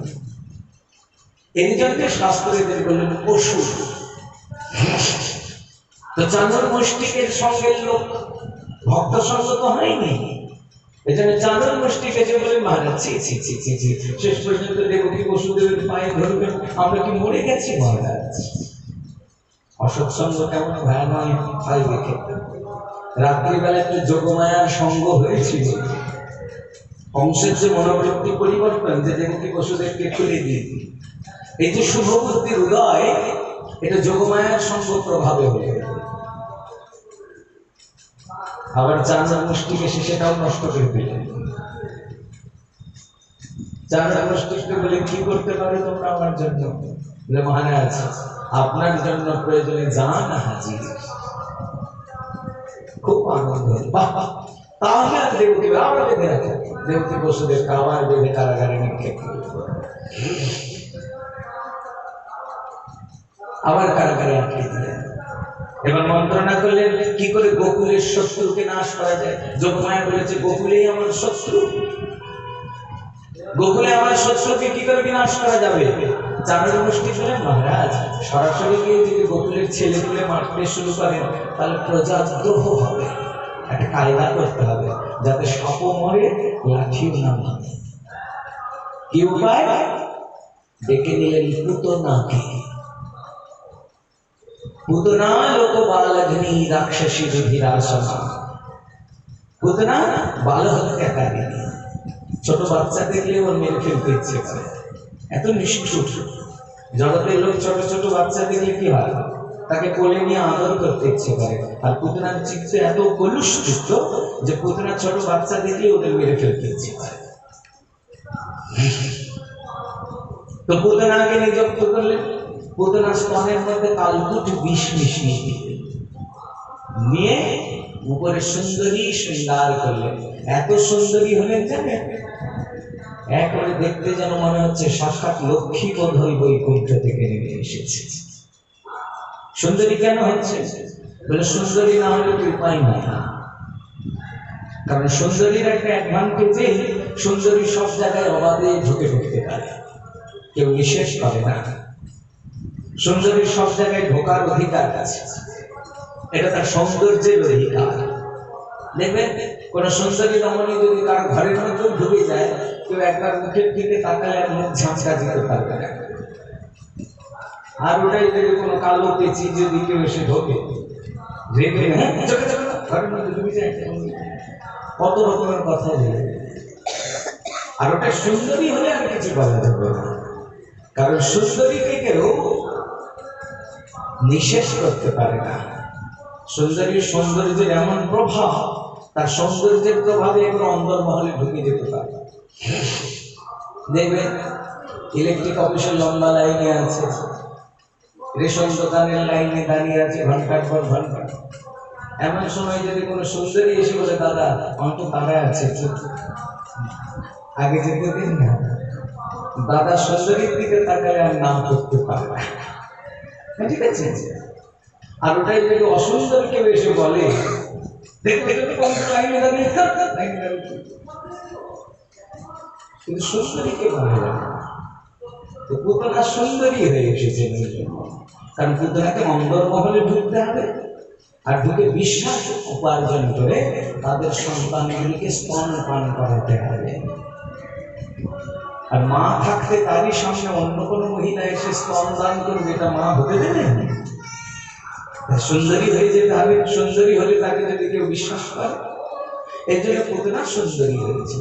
A: এই জন্য শাস্ত্রীদের বললেন পশু। তো চাঁদর মুষ্টিকের সঙ্গে লোক ভক্ত সঙ্গ তো হয়নি। এই জন্য চাঁদর মুষ্টিকে যে বলে মহারাজ শেষ পর্যন্ত দেবকী বসুদেবের পায়ে ধরবেন, আমরা কি মরে গেছি মহারাজ? অসৎসঙ্গ কেমন ভয়ানক হয় দেখে। রাত্রিবেলা একটু যোগমায়ার সঙ্গ হয়েছিল। কংসের যে মনোবৃত্তি পরিবর্তন, যে দেবকী বসুদেবকে খুলে দিয়ে, এই যে শুভবুদ্ধির উদয়, এটা যোগমায়ার সঙ্গ প্রভাবে হয়ে গেল। আবার চাঁদা মুষ্টিকে সেটাও নষ্ট করে দিলেন। চাঁদা মুষ্টিকে বলে, কি করতে পারো তোমরা আমার জন্য? বলে, মহারাজ আপনার জন্য প্রয়োজনে জান হাজির। খুব আনন্দ। তাহলে আর দেবকী আবার বেঁধে রাখে, দেবকী বসুদেব আবার বেঁধে কারাগারে নিক্ষেপ করে, আবার কারাগারে আটকে দিলেন। এবার মন্ত্রণা করলেন কি করে গোকুলের শত্রুকে নাশ করা যায়। যোগমায়া বলেছে গোকুলেই আমার শত্রু, গোকুলে আমার শত্রুকে কি করে বিনাশ করা যাবে। চাঁদের মুষ্টি বলেন মহারাজ সরাসরি গিয়ে যদি গোকুলের ছেলেগুলো মারতে শুরু করেন তাহলে প্রজাদ্রোহ হবে। একটা কায়দা করতে হবে যাতে সাপও মরে লাঠিও না ভাঙে। কি উপায়? ডেকে নিলেন পুতনাকে। পুতনা লোক বালগ্নি রাক্ষসী রুধিরাসনা। পুতনা বালহত্যাকারিণী। ছোট বাচ্চা দেখলে ওর মেরে ফেলতে ইচ্ছে করে, এত নিষ্ঠুর। জগতের লোক ছোট ছোট বাচ্চা দেখলে কি হয়, তাকে কোলে নিয়ে আদর করতে ইচ্ছে করে। আর পুতনার চিত্ত এত কলুষযুক্ত যে পুতনা ছোট বাচ্চা দেখলে ওদের মেরে ফেলতে ইচ্ছে করে। তো পুতনাকে নিযুক্ত করলেন। পুতনা স্তনের মধ্যে কালকুট বিষ মিশিয়ে নিয়ে উপরে সুন্দরী শৃঙ্গার করলেন। এত সুন্দরী হলেন জানেন, একেবারে দেখতে যেন মনে হচ্ছে সাক্ষাৎ লক্ষ্মী বোধই বৈকুণ্ঠ থেকে নেমে এসেছে। সুন্দরী কেন হচ্ছে বলে, সুন্দরী না হলে তো উপায় নাই। কারণ সুন্দরীর একটা অ্যাডভান্টেজ, সুন্দরী সব জায়গায় অবাধে ঢুকে ঢুকতে পারে, কেউ নিষেধ করে না। সুন্দরীর সব জায়গায় ঢোকার অধিকার আছে, এটা তার সৌন্দর্যের অধিকার। দেখবেন কোন সুন্দরী রমণী যদি কারো ঘরের মধ্যেও ঢুকে যায়, কেউ একবার মুখের দিকে তাকালে আর মুখ ঝাঁঝা দিতে পারবে না। আর ওটাই যদি কোনো কালো পেঁচি যদি কেউ এসে ঢোকে, ঘরের মধ্যে ঢুকে যায়, কত রকমের কথা বলে। আর ওটা সুন্দরী হলে আর কিছু বলা যাবে না, কারণ সুন্দরীকে কেউ নিষেধ করতে পারে না। সুন্দরীর সৌন্দর্যের এমন প্রভাব, তার সৌন্দর্যের প্রভাবে একটু অন্দরমহলে ঢুকে যেতে পারে। দেখবেন ইলেকট্রিক অফিসের লম্বা লাইনে আছে, রেশন দোকানের লাইনে দাঁড়িয়ে আছে ঘন্টার পর ঘন্টা। এমন সময় যদি কোনো সুন্দরী এসে বলে দাদা অন্ত দাঁড়ায় আছে, আগে যেতে দিন না, দাদা সুন্দরীর দিকে তাকালে আর নাম করতে পারে না, ঠিক আছে। আর ওটাই যদি অসুন্দর কেউ এসে বলে, কিন্তু সুন্দরীকে বলে না। তো পুতনা সুন্দরী হয়ে এসেছে, কারণ পুতনাকে অন্দরমহলে ঢুকতে হবে, আর ঢুকে বিশ্বাস উপার্জন করে তাদের সন্তানগুলিকে স্তন পান করাতে হবে। আর মা থাকতে তারই সামনে অন্য কোনো মহিলা এসে স্তন দান করবে, এটা মা হতে দেবে। সুন্দরী হয়ে যেতে হবে, সুন্দরী হলে তাকে যদি কেউ বিশ্বাস করে। এই জন্য পুতনা সুন্দরী হয়েছে।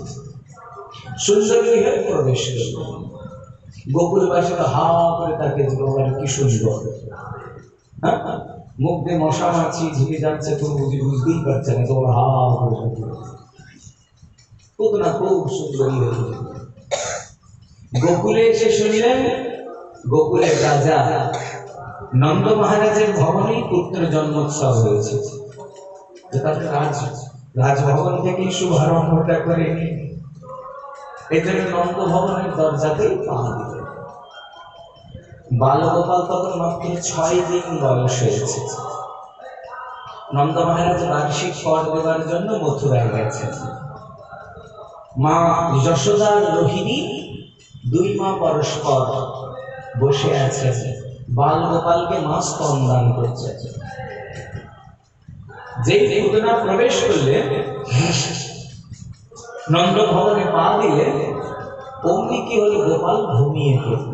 A: সুন্দরী হয়ে প্রবেশ করবে, গোকুলবাসীরা হা করে তাকে কি সুন্দর, হ্যাঁ, মুখ দিয়ে মশা মাছি ঝুঁকে যাচ্ছে, তো বুঝতেই পারছে না, তোর হা করে পুতনা খুব সুন্দরী হয়েছে। গোকুলে এসে শুনলেন গোকুলের রাজা নন্দ মহারাজের ভবনেই পুত্র জন্মোৎসব হয়েছে। রাজভবন থেকেই শুভারম্ভটা করে, এই জন্য নন্দ ভবনের দরজাতেই পা দিলেন। বালগোপাল তখন মাত্র 6 দিন বয়স হয়েছে। নন্দ মহারাজ বার্ষিক কর দেবার জন্য মথুরায় গেছেন। মা যশোদা রোহিণী 2 মা পরস্পর বসে আছে, বালগোপালকে মা স্তন দান করছে। যেই পুতনা প্রবেশ করলে, নন্দ ভবনে পা দিলে, অমনি কি হলো, গোপাল ঘুমিয়ে পড়ল।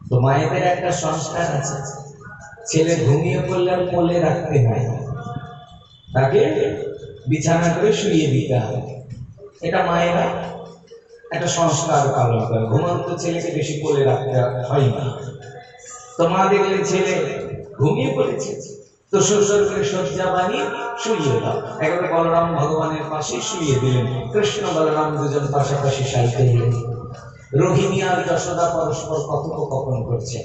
A: তো মায়েদের একটা সংস্কার আছে, ছেলে ঘুমিয়ে পড়লে আর কোলে রাখতে হয়, তাকে বিছানা করে শুইয়ে দিতে হবে। এটা মায়েরা একটা সংস্কার পালন করে, ঘুমন্ত ছেলেকে বেশি কোলে রাখতে হয় না। তো মা দেখলেন ছেলে ঘুমিয়ে পড়েছে, তো সুন্দর করে শয্যা বানিয়ে শুইয়ে দাও। একেবারে বলরাম ভগবানের পাশে শুইয়ে দিলেন। কৃষ্ণ বলরাম দুজন পাশাপাশি সাইতে দিলেন। রোহিণী আর যশোদা পরস্পর কথোপকথন করছে।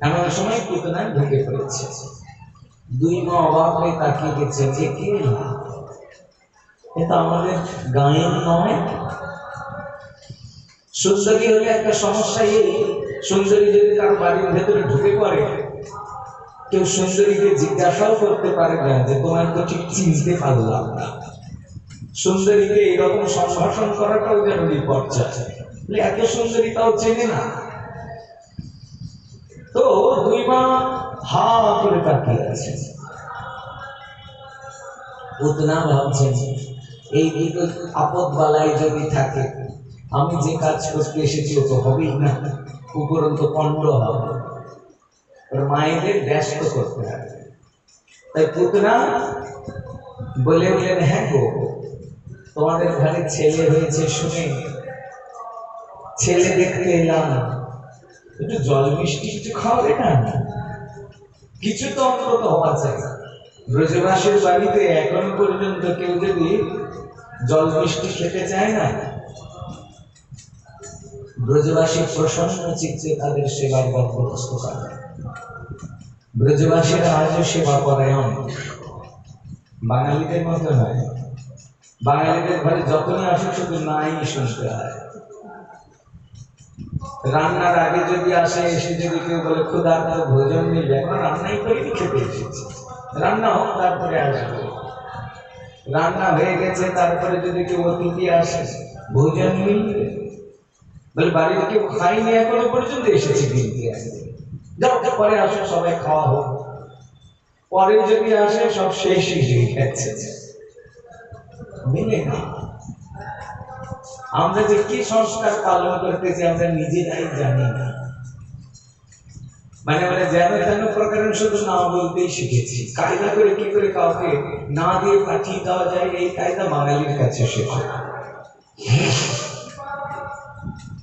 A: এমন সময় পুতনা ঢুকে পড়েছে। 2 মা অবাক হয়ে তাকিয়ে গেছে যে কে, এটা আমাদের গায়ের নয়। সুন্দরী হলে একটা সমস্যা, এই সুন্দরী যদি কারো বাড়ির ভেতরে ঢুকে পড়ে, কেউ সুন্দরীকে জিজ্ঞাসাও করতে পারে না যে তোমার তো ঠিক চিনতে পারলাম না। সুন্দরীকে এইরকম সম্ভাষণ করাটাও যেন বিপর্যয়, এত সুন্দরী তাও চেনে না। তো দুই মা হা করে তাকিয়ে আছে। পুতনা ভাবছেন এই আপদ বালাই যদি থাকে, আমি যে কাজ করতে এসেছি তো হবেই না, উপরন্ত পণ্ড হবে, মায়েদের ব্যস্ত করতে হবে। তাই পুতনা বলে বললেন, হ্যাঁ গো, তোমাদের ঘরে ছেলে হয়েছে শুনে ছেলে দেখতে এলাম, একটু জল মিষ্টি কিছু খাওয়াবে না? কিছু তো অন্তত হওয়া চাই। ব্রজবাসীর বাড়িতে এখনো পর্যন্ত কেউ যদি জল মিষ্টি খেতে চায় না, ব্রজবাসী প্রসন্ন চিত্তে তাদের সেবার বন্দোবস্ত করে। ব্রজবাসীরা আজও সেবা পরায়ণ, বাঙালিদের মতো নয়। বাঙালিদের ঘরে যতই আসে শুধু নাই শুনতে হয়। রান্নার আগে যদি আসে, এসে যদি কেউ বলে ক্ষুধার্ত ভোজন নিলে, এখন রান্নাই করে খেতে এসেছি, রান্না হোক তারপরে আসবে। রান্না হয়ে গেছে তারপরে যদি কেউ অতিথি আসে, ভোজন মিলবে, বলে বাড়িতে কেউ খাইনি এখনো পর্যন্ত, এসেছে কিনতে আসবে, যাও পরে আসে সবাই খাওয়া হোক। পরে যদি আসে সব শেষই হয়ে গেছে, মিলে না। আমরা যে কি সংস্কার পালন করতেছি আমরা নিজেরাই জানি না। মানে যেন তেন প্রকারের শুধু না বলতেই শিখেছি। কায়দা করে কি করে কাউকে না দিয়ে পাঠিয়ে দেওয়া যায়, এই কায়দা বাঙালির কাছে শেখে।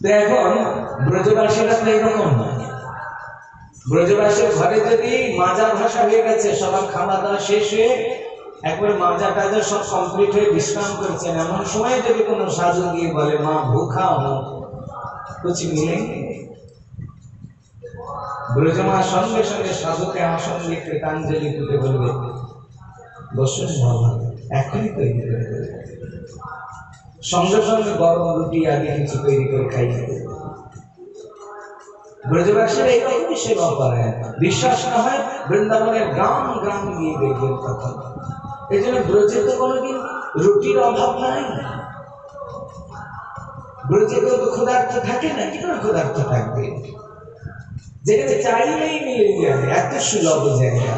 A: তো এখন ব্রজবাসীরা তো এরকম নয়। ব্রজবাসীর ঘরে যদি মাজার ভাষা হয়ে গেছে, সবার খাওয়া দাওয়া শেষ হয়ে একবার মাজা টাজা সব কমপ্লিট হয়ে বিশ্রাম করছেন, এমন সময় যদি কোনো সাধু গিয়ে বলে মা ভুখা হো কুছ মিলেঙ্গে, ব্রজমা সঙ্গে সঙ্গে সাধুকে আসন দিয়ে কৃতাঞ্জলি পুঁতে বলবে, বসুন বাবা, এখনই তৈরি করে দেবে। সঙ্গে সঙ্গে গরম রুটি আগে কিছু তৈরি করে খাইয়ে দেবে। ব্রজবাসীরা এইরকমই সেবা করে। বিশ্বাস না হয় বৃন্দাবনের গ্রাম গ্রাম গিয়ে দেখবেন কথা। এই জন্য ব্রজে তো কোনোদিন রুটির অভাব নাই। ব্রজে কেউ তো ক্ষুধার্ত থাকে না, কি করে ক্ষুধার্ত থাকবে? যেখানে চাইলেই মিলে যাবে, এত সুলভ জায়গা।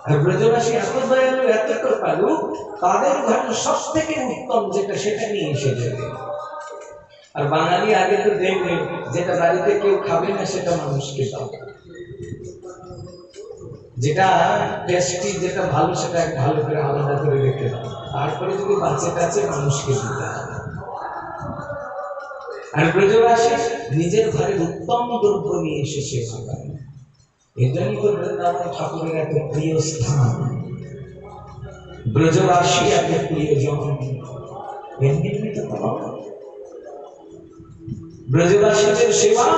A: আর ব্রজবাসী এত দয়ালু, এত কৃপালু, তাদের ঘরে সব থেকে উত্তম যেটা সেটা নিয়ে এসে যাবে। আর বাঙালি আগে তো দেখবে যেটা বাড়িতে কেউ খাবে না সেটা মানুষকে দাও, যেটা টেস্টি, যেটা ভালো সেটা ভালো করে আলাদা করে রেখে দাও, তারপরে যদি বাঁচে কাছে মানুষকে দিতে হবে। আর ব্রজবাসী নিজের ঘরে উত্তম দ্রব্য নিয়ে এসে সেবা করে। এই জন্যই তো বৃন্দাবন ঠাকুরের এত প্রিয় স্থান, ব্রজবাসী এত প্রিয়জন। এমনি তো ব্রজবাসীদের সেবা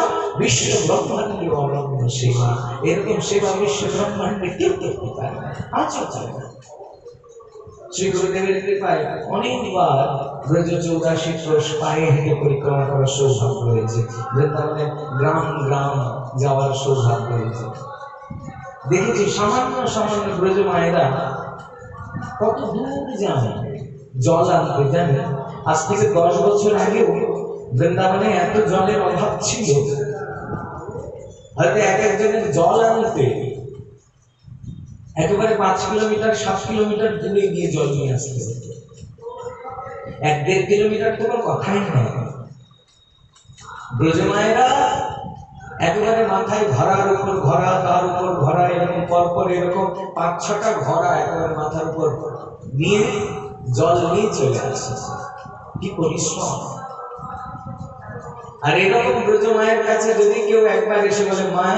A: বিশ্ব ব্রহ্মাণ্ডের অনন্য সেবা। এরকম সেবা বিশ্ব ব্রহ্মাণ্ডে কেউ করতে পারে না, আজও পারে না। শ্রী গুরুদেবের কৃপায় অনেকবার ব্রজ 84 ক্রোশ পায়ে হেঁটে পরিক্রমা করার সৌভাগ্য হয়েছে, বৃন্দাবনে গ্রাম গ্রাম যাওয়ার সৌভাগ্য হয়েছে। দেখেছি সামান্য সামান্য ব্রজ মায়েরা কত দূর যান জল আনতে। জানে আজ থেকে 10 বছর আগেও বৃন্দাবনে এত জলের অভাব ছিল, হয়তো এক একজনের জল আনতে একেবারে 5 কিলোমিটার 7 কিলোমিটার দূরে গিয়ে জল নিয়ে আসতে হতো। 1-1.5 কিলোমিটার তো কোনো কথাই নয়। ব্রজমায়েরা একেবারে মাথায় ঘোড়ার উপর ঘোড়া, তার উপর ঘোড়া, এরকম পরপর এরকম 5-6টা ঘোড়া একেবারে মাথার উপর নিয়ে জল নিয়ে চলে আসে। কি পরিশ্রম! আর এরকম ব্রজ মায়ের কাছে যদি কেউ একবার এসে বলে মা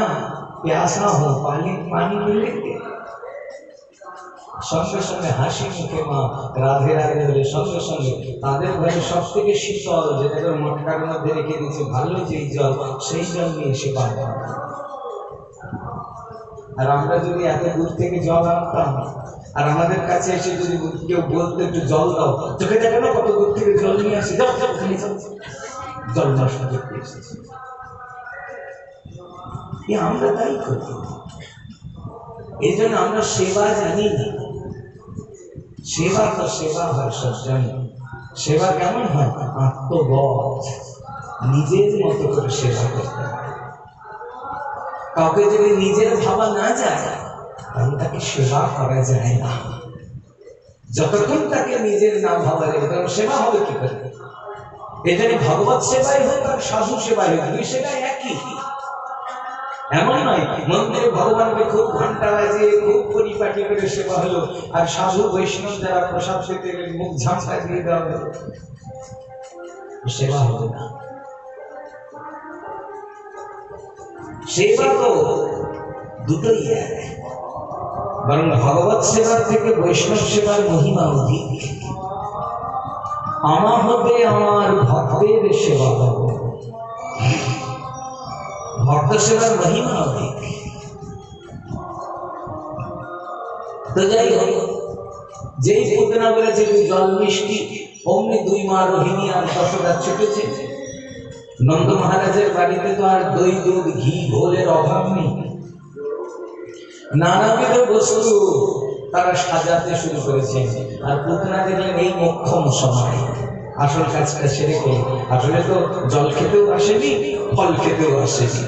A: প্যাসা হো, পানি মিলেঙ্গে, সঙ্গে সঙ্গে হাসি মুখে মা রাধে রাধে বলে সঙ্গে সঙ্গে তাদের ঘরে সব থেকে শীতল, যেটাকে মটকার মধ্যে রেখে দিয়েছে ভালো যেই জল, সেই জল নিয়ে এসে পান। আর আমরা যদি এত দূর থেকে জল আনতাম, আর আমাদের কাছে এসে যদি কেউ বলতো একটু জল দাও, চোখে দেখে না কত দূর থেকে জল নিয়ে আসে, জল নষ্ট করতে এসেছে। আমরা তাই করি। এই জন্য আমরা সেবা জানি না। সেবা তো সেবা হয় সজ্জন। সেবা কেমন হয়? আত্মবোধ, নিজের মতো করে সেবা করতে হয়। কাউকে যদি নিজের ভাবা না যায় তাহলে তাকে সেবা করা যায় না। যতক্ষণ তাকে নিজের না ভাবা যাবে তখন সেবা হবে কি করে? এখানে ভগবত সেবাই হোক আর সাধু সেবাই হোক, দুই সেবাই একই। এমন নয় মন্দিরে ভগবানকে খুব ঘন্টা বাজিয়ে খুব পরিপাটি করে সেবা হলো, আর সাধু বৈষ্ণব যারা প্রসাদ পেতে গেলে মুখ ঝামসা দিয়ে দেওয়া হলো, সেবা হবে না। সেবা তো দুটোই এক, বরং ভগবত সেবার থেকে বৈষ্ণব সেবার মহিমা অধিক। আমার হবে আমার ভক্তের সেবা হব, ভক্ত সেবার মহিমা অধিক। তো যাই হোক, যেই পুতনা বলেছে জল মিষ্টি, অমনি দুই মা রোহিণী আর যশোদা ছুটেছে। নন্দ মহারাজের বাড়িতে তো আর দই দুধ ঘি ঘোলের অভাব নেই, নানাবিধ বস্তু তারা সাজাতে শুরু করেছে। আর পুতনা দেখলেন এই মোক্ষম সময় আসল কাজটা সেরে করে, আসলে তো জল খেতেও আসেনি, ফল খেতেও আসেনি,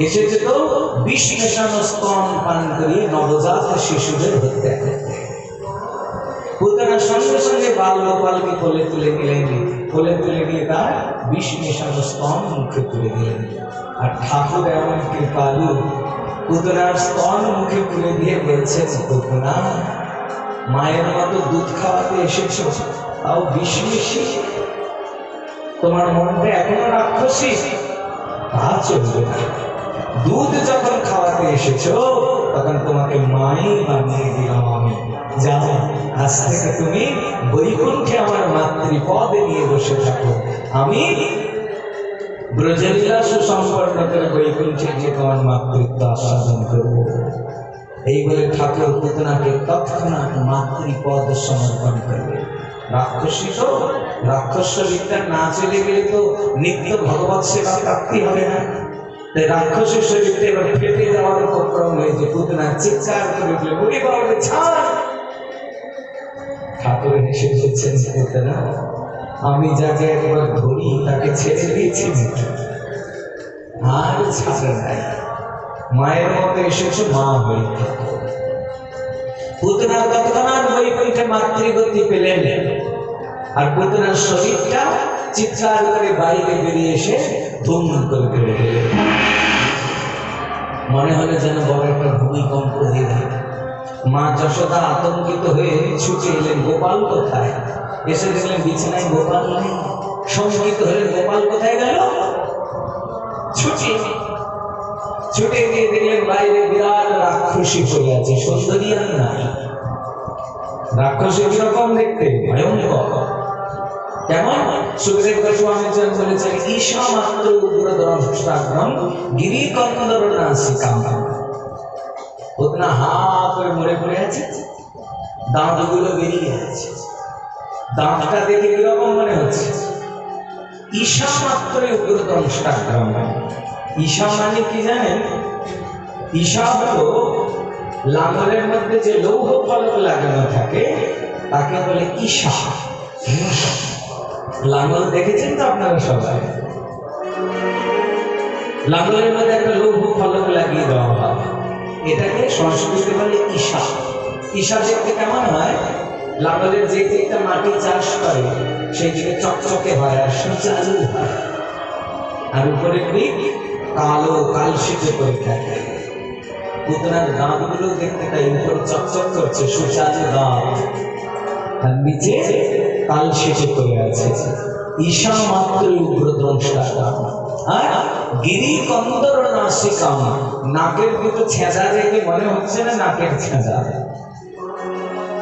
A: এসেছে তো বিষ মেশানো স্তন পান করিয়ে নবজাত শিশুদের হত্যা করতে। পুতনা সঙ্গে সঙ্গে বাল গোপালকে কোলে তুলে নিলেন, কোলে তুলে নিয়ে তার বিষ মেশানো স্তন মুখে তুলে দিলেন। আর ঠাকুর এমন কৃপালু, পুতনার স্তন মুখে তুলে দিয়ে বলছেন, পুতনা মায়ের মতো দুধ খাওয়াতে এসেছ, তাও বিষ মিশিয়ে, তোমার মনটা এখনো রাক্ষসী, তা চলবে না। দুধ যখন খাওয়াতে এসেছ তখন তোমাকে মাই বানিয়ে দিলাম আমি। যাও, আজ থেকে তুমি বৈকুণ্ঠে আমার মাতৃপদে নিয়ে বসে থাকো, আমি ব্রজলীলা সুসম্পন্ন করে বৈকুণ্ঠে গিয়ে তোমার মাতৃত্ব আস্বাদন করবো। এই বলে ঠাকুর পুতনাকে তৎক্ষণাৎ মাতৃপদ সমর্পণ করবে। রাক্ষসী তো রাক্ষস বিদ্যা না চলে গেলে তো নিত্য ভগবত সেবা প্রাপ্তি হবে না। তাই রাক্ষসের শরীরটা এবার ফেটে যাওয়ার উপক্রম হয়েছে। পুতনা চিৎকার করে উঠলে, ওরে বাবা ছাড়। ঠাকুর হেসে বলছেন, পুতনা আমি যাকে একবার ধরি তাকে ছেড়ে দিয়েছি, আর ছাড়ে নাই। মায়ের মতো এসেছে, মা হয়ে থাকো। পুতনা তৎক্ষণাৎ বৈকুণ্ঠে মাতৃগতি পেলেন, আর পুতনার শরীরটা চিৎকার করে বাইরে বেরিয়ে এসে ধুম করে ফেলে দিলেন। মনে হলে যেন বড় একটা ভূমিকম্প হয়ে গেল। মা যশোদা আতঙ্কিত হয়ে ছুটে এলেন, গোপাল কোথায়? এসে দেখলেন বিছানায় গোপাল নেই। শঙ্কিত হলেন, গোপাল কোথায় গেল? ছুটে গিয়ে দেখলেন বাইরে বিরাট রাক্ষসী পড়ে আছে, সুন্দরী আর নাই। রাক্ষসী কিরকম দেখতে? ভয়ঙ্কর। কেমন? সুখদেব গোস্বামী বলেছেন, ঈশা মাত্র উগ্র দ্রষ্টাগ্রম গিরি কন্দর নাসিকাম। পুতনা হা করে মরে পড়ে আছে, দাঁতগুলো বেরিয়ে আছে। দাঁতটা দেখে কিরকম মনে হচ্ছে? ঈশা মাত্র উগ্র দ্রষ্টাগ্রম। ঈশা মানে কি জানেন? ঈশা হলো লাঙলের মধ্যে যে লৌহ ফলক লাগানো থাকে তাকে বলে ঈশা। লাঙল দেখেছেন তো আপনারা সবাই? লাঙলের মধ্যে একটা লৌহ ফলক লাগিয়ে দেওয়া হয়, এটাকে সংস্কৃতে বলে ঈশা। ঈশা দেখতে কেমন হয়? লাঙলের যে দিকটা মাটি চাষ করে সেই দিকে চকচকে হয় আর সুচালু হয়, আর উপরের দিক কালো কালশিটে করে থাকে। পুতনার দাঁতগুলো দেখতে তাই উপরে চকচক করছে, সুচালু দাঁত, আর নিচে কালশিটে করে আছে। ঈশা মাত্র উগ্র দ্রষ্টা। আর গিরি কন্দর নাসিকাম, নাকের ভিতর ছেঁদা দেখে মনে হচ্ছে না নাকের ছেঁদা।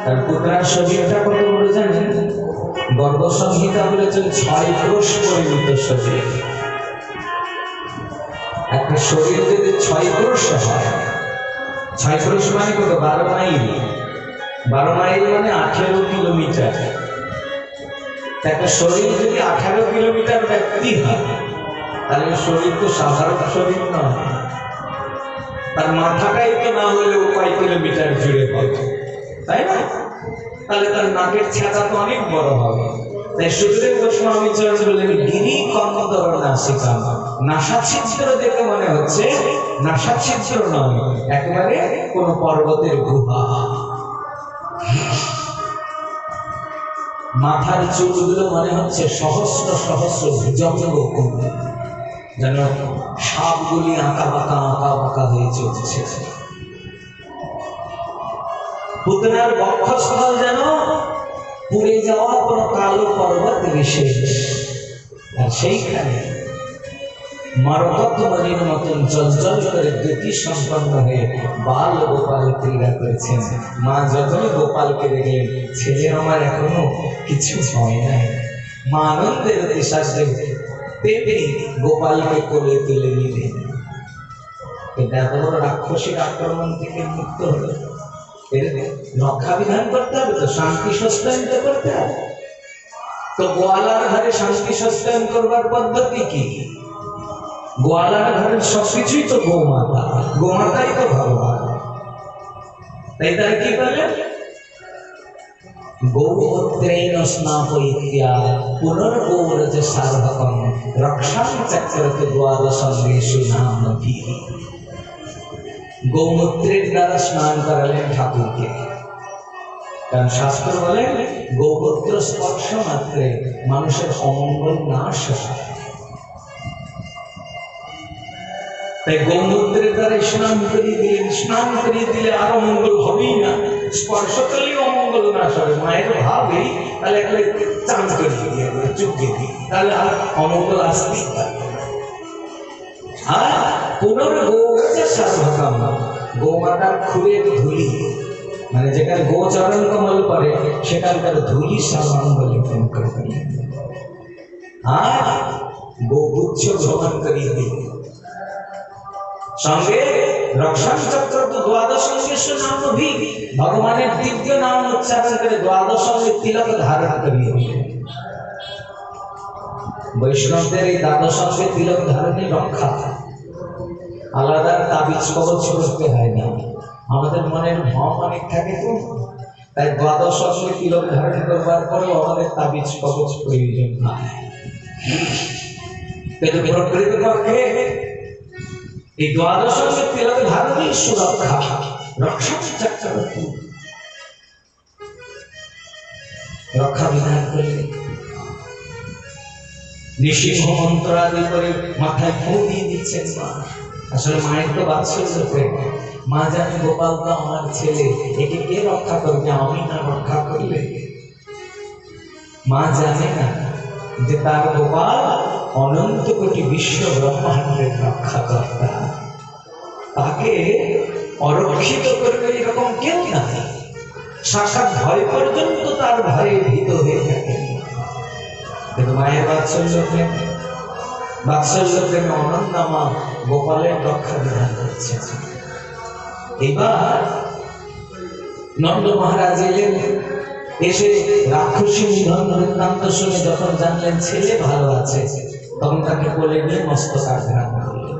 A: আর পুতনার শরীরটা কত বড় জানেন? গর্ভ সংহিতা বলেছেন 6 ক্রোশ পরিমিত শরীর। একটা শরীর যদি 6 ক্রোশ হয়, 6 ক্রোশ মানে কত? 12 মাইল। 12 মাইল মানে 18 কিলোমিটার। একটা শরীর যদি 18 কিলোমিটার ব্যাপ্তি হয় তাহলে শরীর তো সাধারণ শরীর নয়, তার মাথাটাই তো না হলেও কয় কিলোমিটার জুড়ে পাবে, তাই না? তাহলে তার নাকের ছাতা তো অনেক বড় হবে। তাই সুখদেব গোস্বামী চরণ বললেন, গিরি কর্মদর নাসিকা, নাসা ছিদ্র দেখে মনে হচ্ছে নাসা ছিদ্র নয়, একেবারে কোন পর্বতের গুহা। মাথার চুলগুলো মনে হচ্ছে সহস্র সহস্র জঙ্গ, যেন সাপগুলি আঁকা বাঁকা হয়ে চলছে। পুতনার বক্ষস্থল যেন পুড়ে যাওয়া কোন কালো পর্বত বিশেষ, আর সেইখানে মারকতমণির মতন জল করে দ্যুতি সম্পন্ন হয়ে বাল গোপাল ক্রীড়া করেছেন। মা যখনই গোপালকে দেখলেন, ছেলে আমার এখনো কিছু হয় নাই, মা আনন্দের অতিশাসে তেমনি গোপালকে কোলে তুলে নিলেন। এত বড় রাক্ষসীর আক্রমণ থেকে মুক্ত হলো, এর রক্ষা বিধান করতে হবে, তো শান্তি সস্তায়ন করতে হবে। তো গোয়ালার ঘরে শান্তি সস্তায়ন করবার পদ্ধতি কি? গোয়ালার ঘরের সবকিছুই তো গোমাতা, গোমাতাই তো ভগবান। তাই তারা কি করলেন? গৌত্রেণ স্নাপয়িত্বা পুনর্গৌরজ সার্বকম রক্ষাং চক্রতে দ্বাদশাঙ্গেষু নামভি। গৌমূত্রের দ্বারা স্নান করালেন ঠাকুরকে, কারণ শাস্ত্র বলে গৌমূত্র স্পর্শ মাত্রে মানুষের অমঙ্গল নাশ হয়। তাই গৌমূত্রের দ্বারা স্নান করিয়ে দিলেন। স্নান করিয়ে দিলে আর অমঙ্গল হবেই না, স্পর্শ করলেই অমঙ্গল নাশ হবে। মায়ের ভাবেই তাহলে একটা চান করে দিয়ে চুপকে দিই, তাহলে আর অমঙ্গল আসতেই পারবে না। আর পুনর্গৌরজ সার্বকম, গোমাতার খুরের ধুলি, মানে যেখানে গোচরণ কমল করে সেখানকার ধুলি সর্বাঙ্গ লেপন করে দিলেন। আর গোগুচ্ছ ভ্রমণ করিয়ে দিলেন। সঙ্গে রক্ষাং চক্র তো দ্বাদশাঙ্গেষু নামভি, ভগবানের দিব্য নাম উচ্চারণ করে দ্বাদশাঙ্গে তিলক ধারণ করিয়ে দিলেন। বৈষ্ণবদের এই দ্বাদশাঙ্গে তিলক ধারণই রক্ষা, আলাদা তাবিজ কবচ করতে হয় না। আমাদের মনের ভ্রম অনেক থাকে তো, তাই দ্বাদশাঙ্গে তিলক ধারণ করবার পরেও আমাদের তাবিজ কবচ প্রয়োজন নাই। কিন্তু প্রকৃতপক্ষে এই দ্বাদশাঙ্গে তিলক ধারণই সুরক্ষা, রক্ষা চক্রবর্তী রক্ষা বিধান করলে নৃসিংহ মন্ত্র আদি করে মাথায় ফু দিয়ে দিচ্ছেন মা। আসলে মায়ের তো বাৎসল্য প্রেম, মা জানে গোপাল তো আমার ছেলে, একে কে রক্ষা করবে, আমি না রক্ষা করলে। মা জানে না যে তার গোপাল অনন্ত কোটি বিশ্ব ব্রহ্মাণ্ডের রক্ষাকর্তা, তাকে অরক্ষিত করবে এরকম কেউ নাই। সাক্ষাৎ ভয় পর্যন্ত তার ভয়ে ভীত হয়ে থাকে। কিন্তু মায়ের বাৎসল্য প্রেমে অনন্যা মা গোপালের রক্ষা বিধান করছে। এবার নন্দ মহারাজ এলেন, এসে রাক্ষসী নিধন বৃত্তান্ত শুনে যখন জানলেন ছেলে ভালো আছে, তখন তাকে কোলে নিয়ে মস্তক আঘাত করলেন।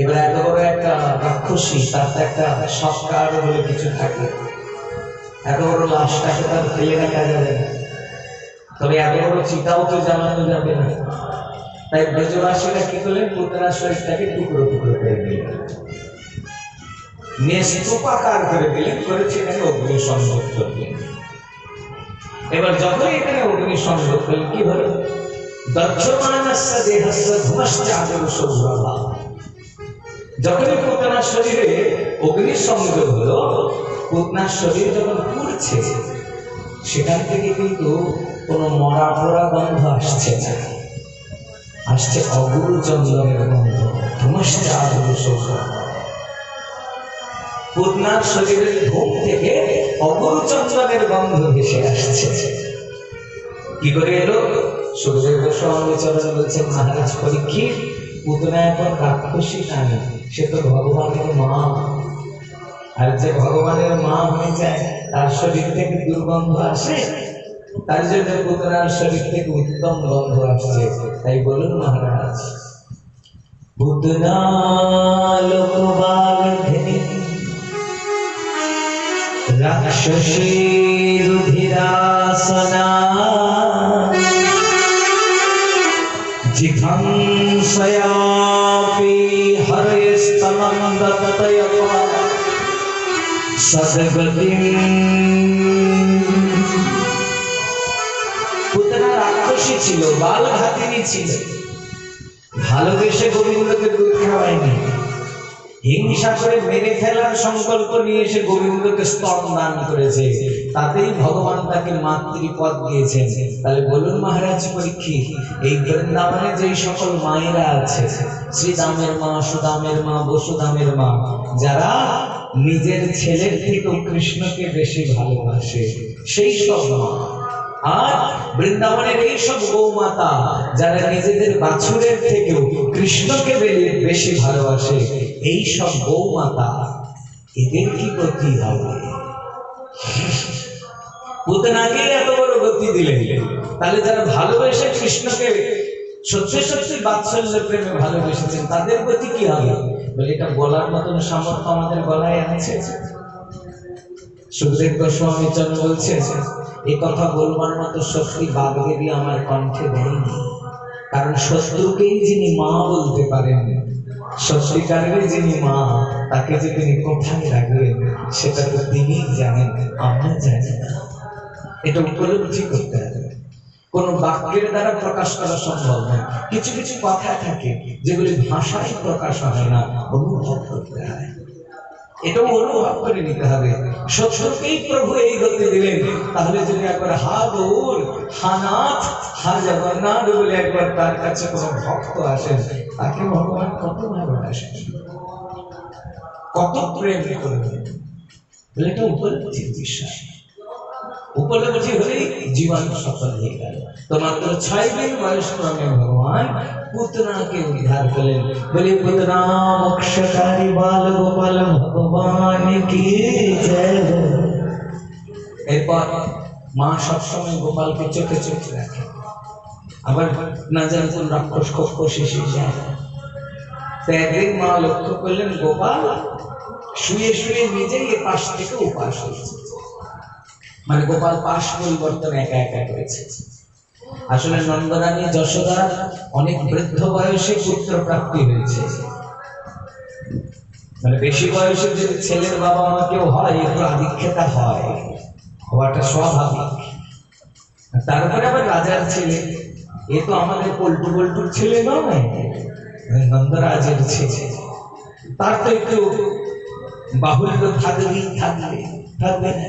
A: এবার এত বড় একটা রাক্ষসী, তার তো একটা সংস্কার বলে কিছু থাকে, এত বড় লাশটাকে তার ফেলে রাখা যাবে না, তবে এত বড় চিতাও তো জ্বালানো যাবে না। তাই ব্রজবাসীরা কি করলেন, পুতনার শরীরটাকে টুকরো টুকরো করে দিলেন, স্তূপাকার করে দিলেন, করেছে এখানে অগ্নি সংযোগ করলেন। এবার যখন এখানে অগ্নি সংযোগ করলেন কি হলো, দক্ষমানস্য দেহস্য ধূমশ্চ আদর্শ প্রভা। যখনই পুতনার শরীরে অগ্নি সংযোগ হলো, পুতনার শরীর যখন পুড়ছে, সেখান থেকে কিন্তু কোনো মরা পোড়া গন্ধ আসছে না, আসছে অগুরু চন্দনের গন্ধ, ধূমশ্চ আদর্শ প্রভা। পুতনার শরীরের ধূম থেকে অগুরু চন্দনের গন্ধ ভেসে আসছে। কি করে এলো? সুখদেব গোস্বামী চরণ বলছেন, মহারাজ পরীক্ষিত, পুতনা এখন রাক্ষসী নাই, সে তো ভগবানের মা। আর যে ভগবানের মা হয়ে যায় তার শরীর থেকে দুর্গন্ধ আসে, তার জন্য পুতনার শরীর থেকে উত্তম গন্ধ আসছে। তাই বলুন মহারাজ, বুদ্ধ পুতনা লোকবাগধিনী রাক্ষসী রুধিরাসনা জিঘাংসয়াপি হরেস্তমং দত্তয়পা সদগতিম। পুতনা রাক্ষসী ছিল, বালঘাতিনী ছিল, ভালোবেসে গোবিন্দকে দুধ খাওয়ায়নি, হিংসা করে মেরে ফেলার সংকল্প নিয়ে এসে গোবিন্দকে স্তন দান করেছে, তাতেই ভগবান তাকে মাতৃপদ দিয়েছেন। তাহলে বলুন মহারাজ পরীক্ষিত, এই বৃন্দাবনে যেই সকল মায়েরা আছে, শ্রীদামের মা, সুদামের মা, বসুদামের মা, যারা নিজের ছেলের থেকেও কৃষ্ণকে বেশি ভালোবাসে, সেই সব মা, আর বৃন্দাবনের এই সব গৌমাতা যারা নিজেদের বাছুরের থেকেও কৃষ্ণকে বেশি ভালোবাসে, এই সব গৌমাতা, এদের কি গতি হবে? পুতনাকে এত বড় গতি দিলেন, তাহলে যারা ভালোবেসে কৃষ্ণকে সত্যি সত্যি বাৎসল্য প্রেমে ভালোবেসেছেন, তাদের গতি কি হবে? বলে এটা বলার মতন সামর্থ্য আমাদের গলায় আছে? সুখদেব গোস্বামী চন্দ্র বলছে, এই কথা বলবার মতো শক্তি বাগদেবী আমার কণ্ঠে দেয়নি, কারণ শত্রুকেই যিনি মা বলতে পারেন, সত্যিকারের যিনি মা, তাকে যে তিনি কোথায় রাখবেন সেটা তো তিনি জানেন, আমরা জানি না। এটা উপলব্ধি করতে হবে, কোন বাক্যের দ্বারা প্রকাশ করা সম্ভব নয়। কিছু কিছু কথা থাকে যেগুলি ভাষায় প্রকাশ হয় না, অনুভব করতে হয়, এটাও অনুভব করে নিতে হবে। শত্রুকেই প্রভু এই গতি দিলেন, তাহলে যদি একবার হা গৌর, হা নাথ, হা জগন্নাথ বলে একবার তার কাছে কোনো ভক্ত আসেন, তাকে ভগবান কত ভালোবাসেন, কত প্রেম করবেন, এটা উপলব্ধির বিষয়। উপলব্ধি হলেই জীবন সফল হয়ে গেল। তো মাত্র 6 দিন বয়স ক্রমে ভগবান পুতনাকে উদ্ধার করলেন। বলি পুতনা মোক্ষকারী বাল গোপাল ভগবান কি জয়। এরপর মা সবসময় গোপালকে চোখে চোখে রাখে, আবার না জানি কোন রাক্ষস খোঁজ এসে যায়। তো একদিন মা লক্ষ্য করলেন গোপাল শুয়ে শুয়ে নিজেই এ পাশ থেকে উপাস হয়েছে, মানে গোপাল পাশ পরিবর্তন একা একা করেছে। আসলে নন্দরানী যশোদা অনেক বৃদ্ধ বয়সে পুত্র প্রাপ্তি হয়েছে, মানে বেশি বয়সে যদি ছেলের বাবা মা কেউ হয়, একটু আধিক্যতা হয়, হওয়াটা স্বাভাবিক। তারপরে আবার রাজার ছেলে, এ তো আমাদের পল্টু পল্টুর ছেলে নয়, নন্দরাজের ছেলে, তার তো একটু বাহুল্য থাকবে না।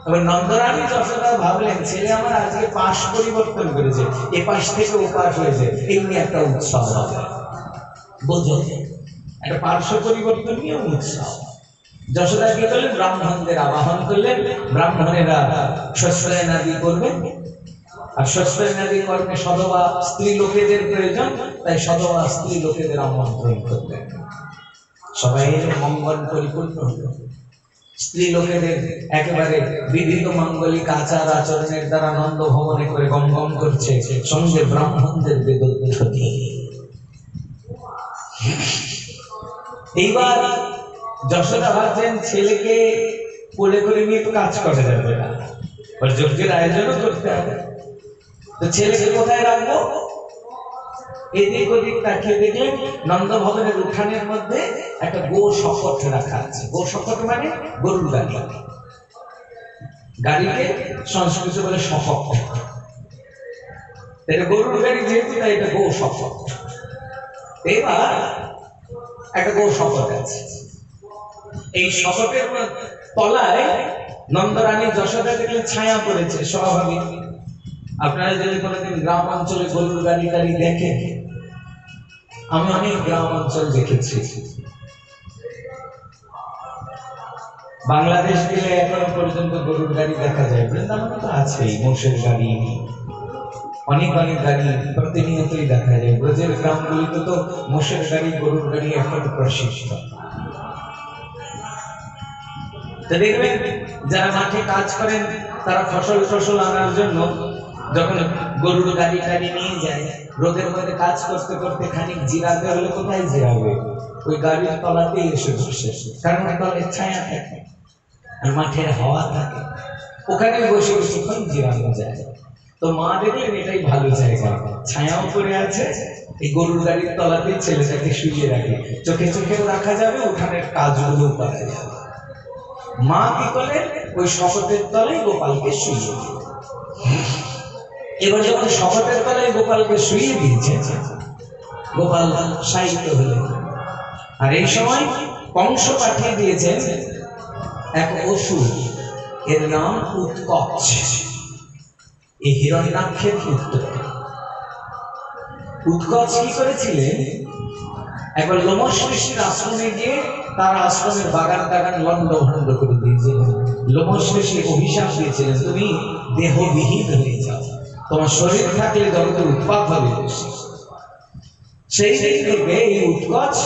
A: এবার নন্দরানী যশোদা ভাবলেন, ছেলে আমার আজকে পাশ পরিবর্তন করেছে, এ পাশ থেকে ও পাশ হয়েছে, এমনি একটা উৎসব হবে, বোঝো, একটা পার্শ্ব পরিবর্তন নিয়ে উৎসব। যশোদা কি করলেন? ব্রাহ্মণদের আবাহন করলেন, ব্রাহ্মণেরা শস্যয়নাদি করবেন, আর শস্যয়নাদি কর্মে সধবা স্ত্রী লোকেদের প্রয়োজন, তাই সধবা স্ত্রী লোকেদের আমন্ত্রণ করলেন। সবাই মঙ্গল পরিপূর্ণ হল, স্ত্রী লোকেদের একেবারে বিবিধ মাঙ্গলিক আচার আচরণের দ্বারা নন্দ ভবনে করে গম গম করছে, সঙ্গে ব্রাহ্মণদের বেদধ্বনি। এইবার যশোদা ভাবছেন ছেলেকে কোলে করে নিয়ে তো কাজ করা যাবে না, যজ্ঞের আয়োজনও করতে হবে, তো ছেলেকে কোথায় রাখবো? এদিক ওদিক তাকিয়ে দেখলেন নন্দ ভবনের উঠানের মধ্যে একটা গো শকট রাখা আছে। গো শকট মানে গরুর গাড়ি, গাড়িকে সংস্কৃত বলে শকট, এটা গরুর গাড়ি যেহেতু তাই এটা গো শকট। এবার একটা গো শকট আছে, এই শকটের তলায় নন্দরানী যশোদা দেখলেন ছায়া পড়েছে, স্বাভাবিক। আপনারা যদি কোনোদিন গ্রাম অঞ্চলে গরুর গাড়ি টাড়ি দেখেন, আমি অনেক গ্রাম অঞ্চল দেখেছি, বাংলাদেশ গেলে এখনো পর্যন্ত গরুর গাড়ি দেখা যায়, বৃন্দাবনে তো আছেই মোষের গাড়ি, অনেক অনেক গাড়ি প্রতিনিয়তই দেখা যায়। ব্রজের গ্রামগুলিতে তো মোষের গাড়ি গরুর গাড়ি এখনো প্রশিষ্ট। তো দেখবেন যারা মাঠে কাজ করেন, তারা ফসল আনার জন্য যখন গরুর গাড়ি টাড়ি নিয়ে যায়, রোদের মধ্যে কাজ করতে করতে খানিক জিরাতে হলে কোথায় জিরাবে? ওই গাড়ির তলাতেই এসে বসে, কারণ তলের ছায়া থাকে আর মাঠের হাওয়া থাকে, ওখানে বসে কিছুক্ষণ জিরানো যায়। তো মা দেখলেন এটাই ভালো জায়গা, ছায়াও করে আছে, এই গরুর গাড়ির তলাতে ছেলেটাকে শুয়ে রাখে, চোখে চোখেও রাখা যাবে, উঠানের কাজগুলো করা যাবে। মা কি করলেন? ওই শপথের তলায় গোপালকে শুয়ে দিলেন। এবার যখন শপথের তলায় গোপালকে শুয়ে দিয়েছে, গোপাল শায়িত হলেন। আর এই সময় কংস পাঠিয়ে দিয়েছেন এক অসুর, এর নাম উৎকচ। এই হিরণ্যাক্ষের পুত্র। উৎকচ কি করেছিলেন? একবার লোমশ ঋষির আশ্রমে গিয়ে তার আশ্রমের বাগান টাগান লন্ড ভন্ড করে দিয়েছিলেন। লোমশ ঋষি অভিশাপ দিয়েছিলেন, তুমি দেহবিহীন হয়ে যাও, তোমার শরীর থাকলে জগতে উৎপাত হবে বেশি। সেই দিন থেকে এই উৎকচ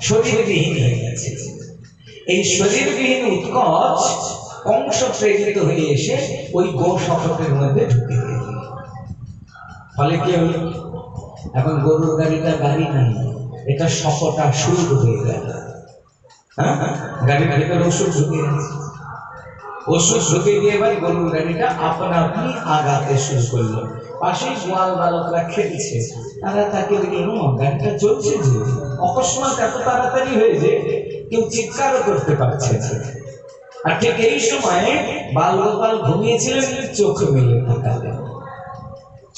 A: শরীরবিহীন হয়ে গেছে। এই শরীরবিহীন উৎকচ কংস প্রেরিত হয়ে এসে ওই গো শপথের মধ্যে ঢুকে গেল। ফলে কি হলো? এখন গরুর গাড়িটা গাড়ি নাই, এটা শপটা শুরু হয়ে গেল। হ্যাঁ, গাড়ির ভেতরে ওষুধ ঢুকে গেছে। ওষুধ ঢুকে গিয়ে এবার গরুর গাড়িটা আপনা আপনি আগাতে শুরু করলো। পাশে গোয়াল বালকরা খেলছে, তারা তাকে দেখলো গাড়িটা চলছে যে, অকস্মাৎ এত তাড়াতাড়ি হয়েছে কেউ চিৎকারও করতে পারছে না। আর ঠিক এই সময়ে বাল গোপাল ঘুমিয়েছিলেন, চোখ মেলে তাকালেন।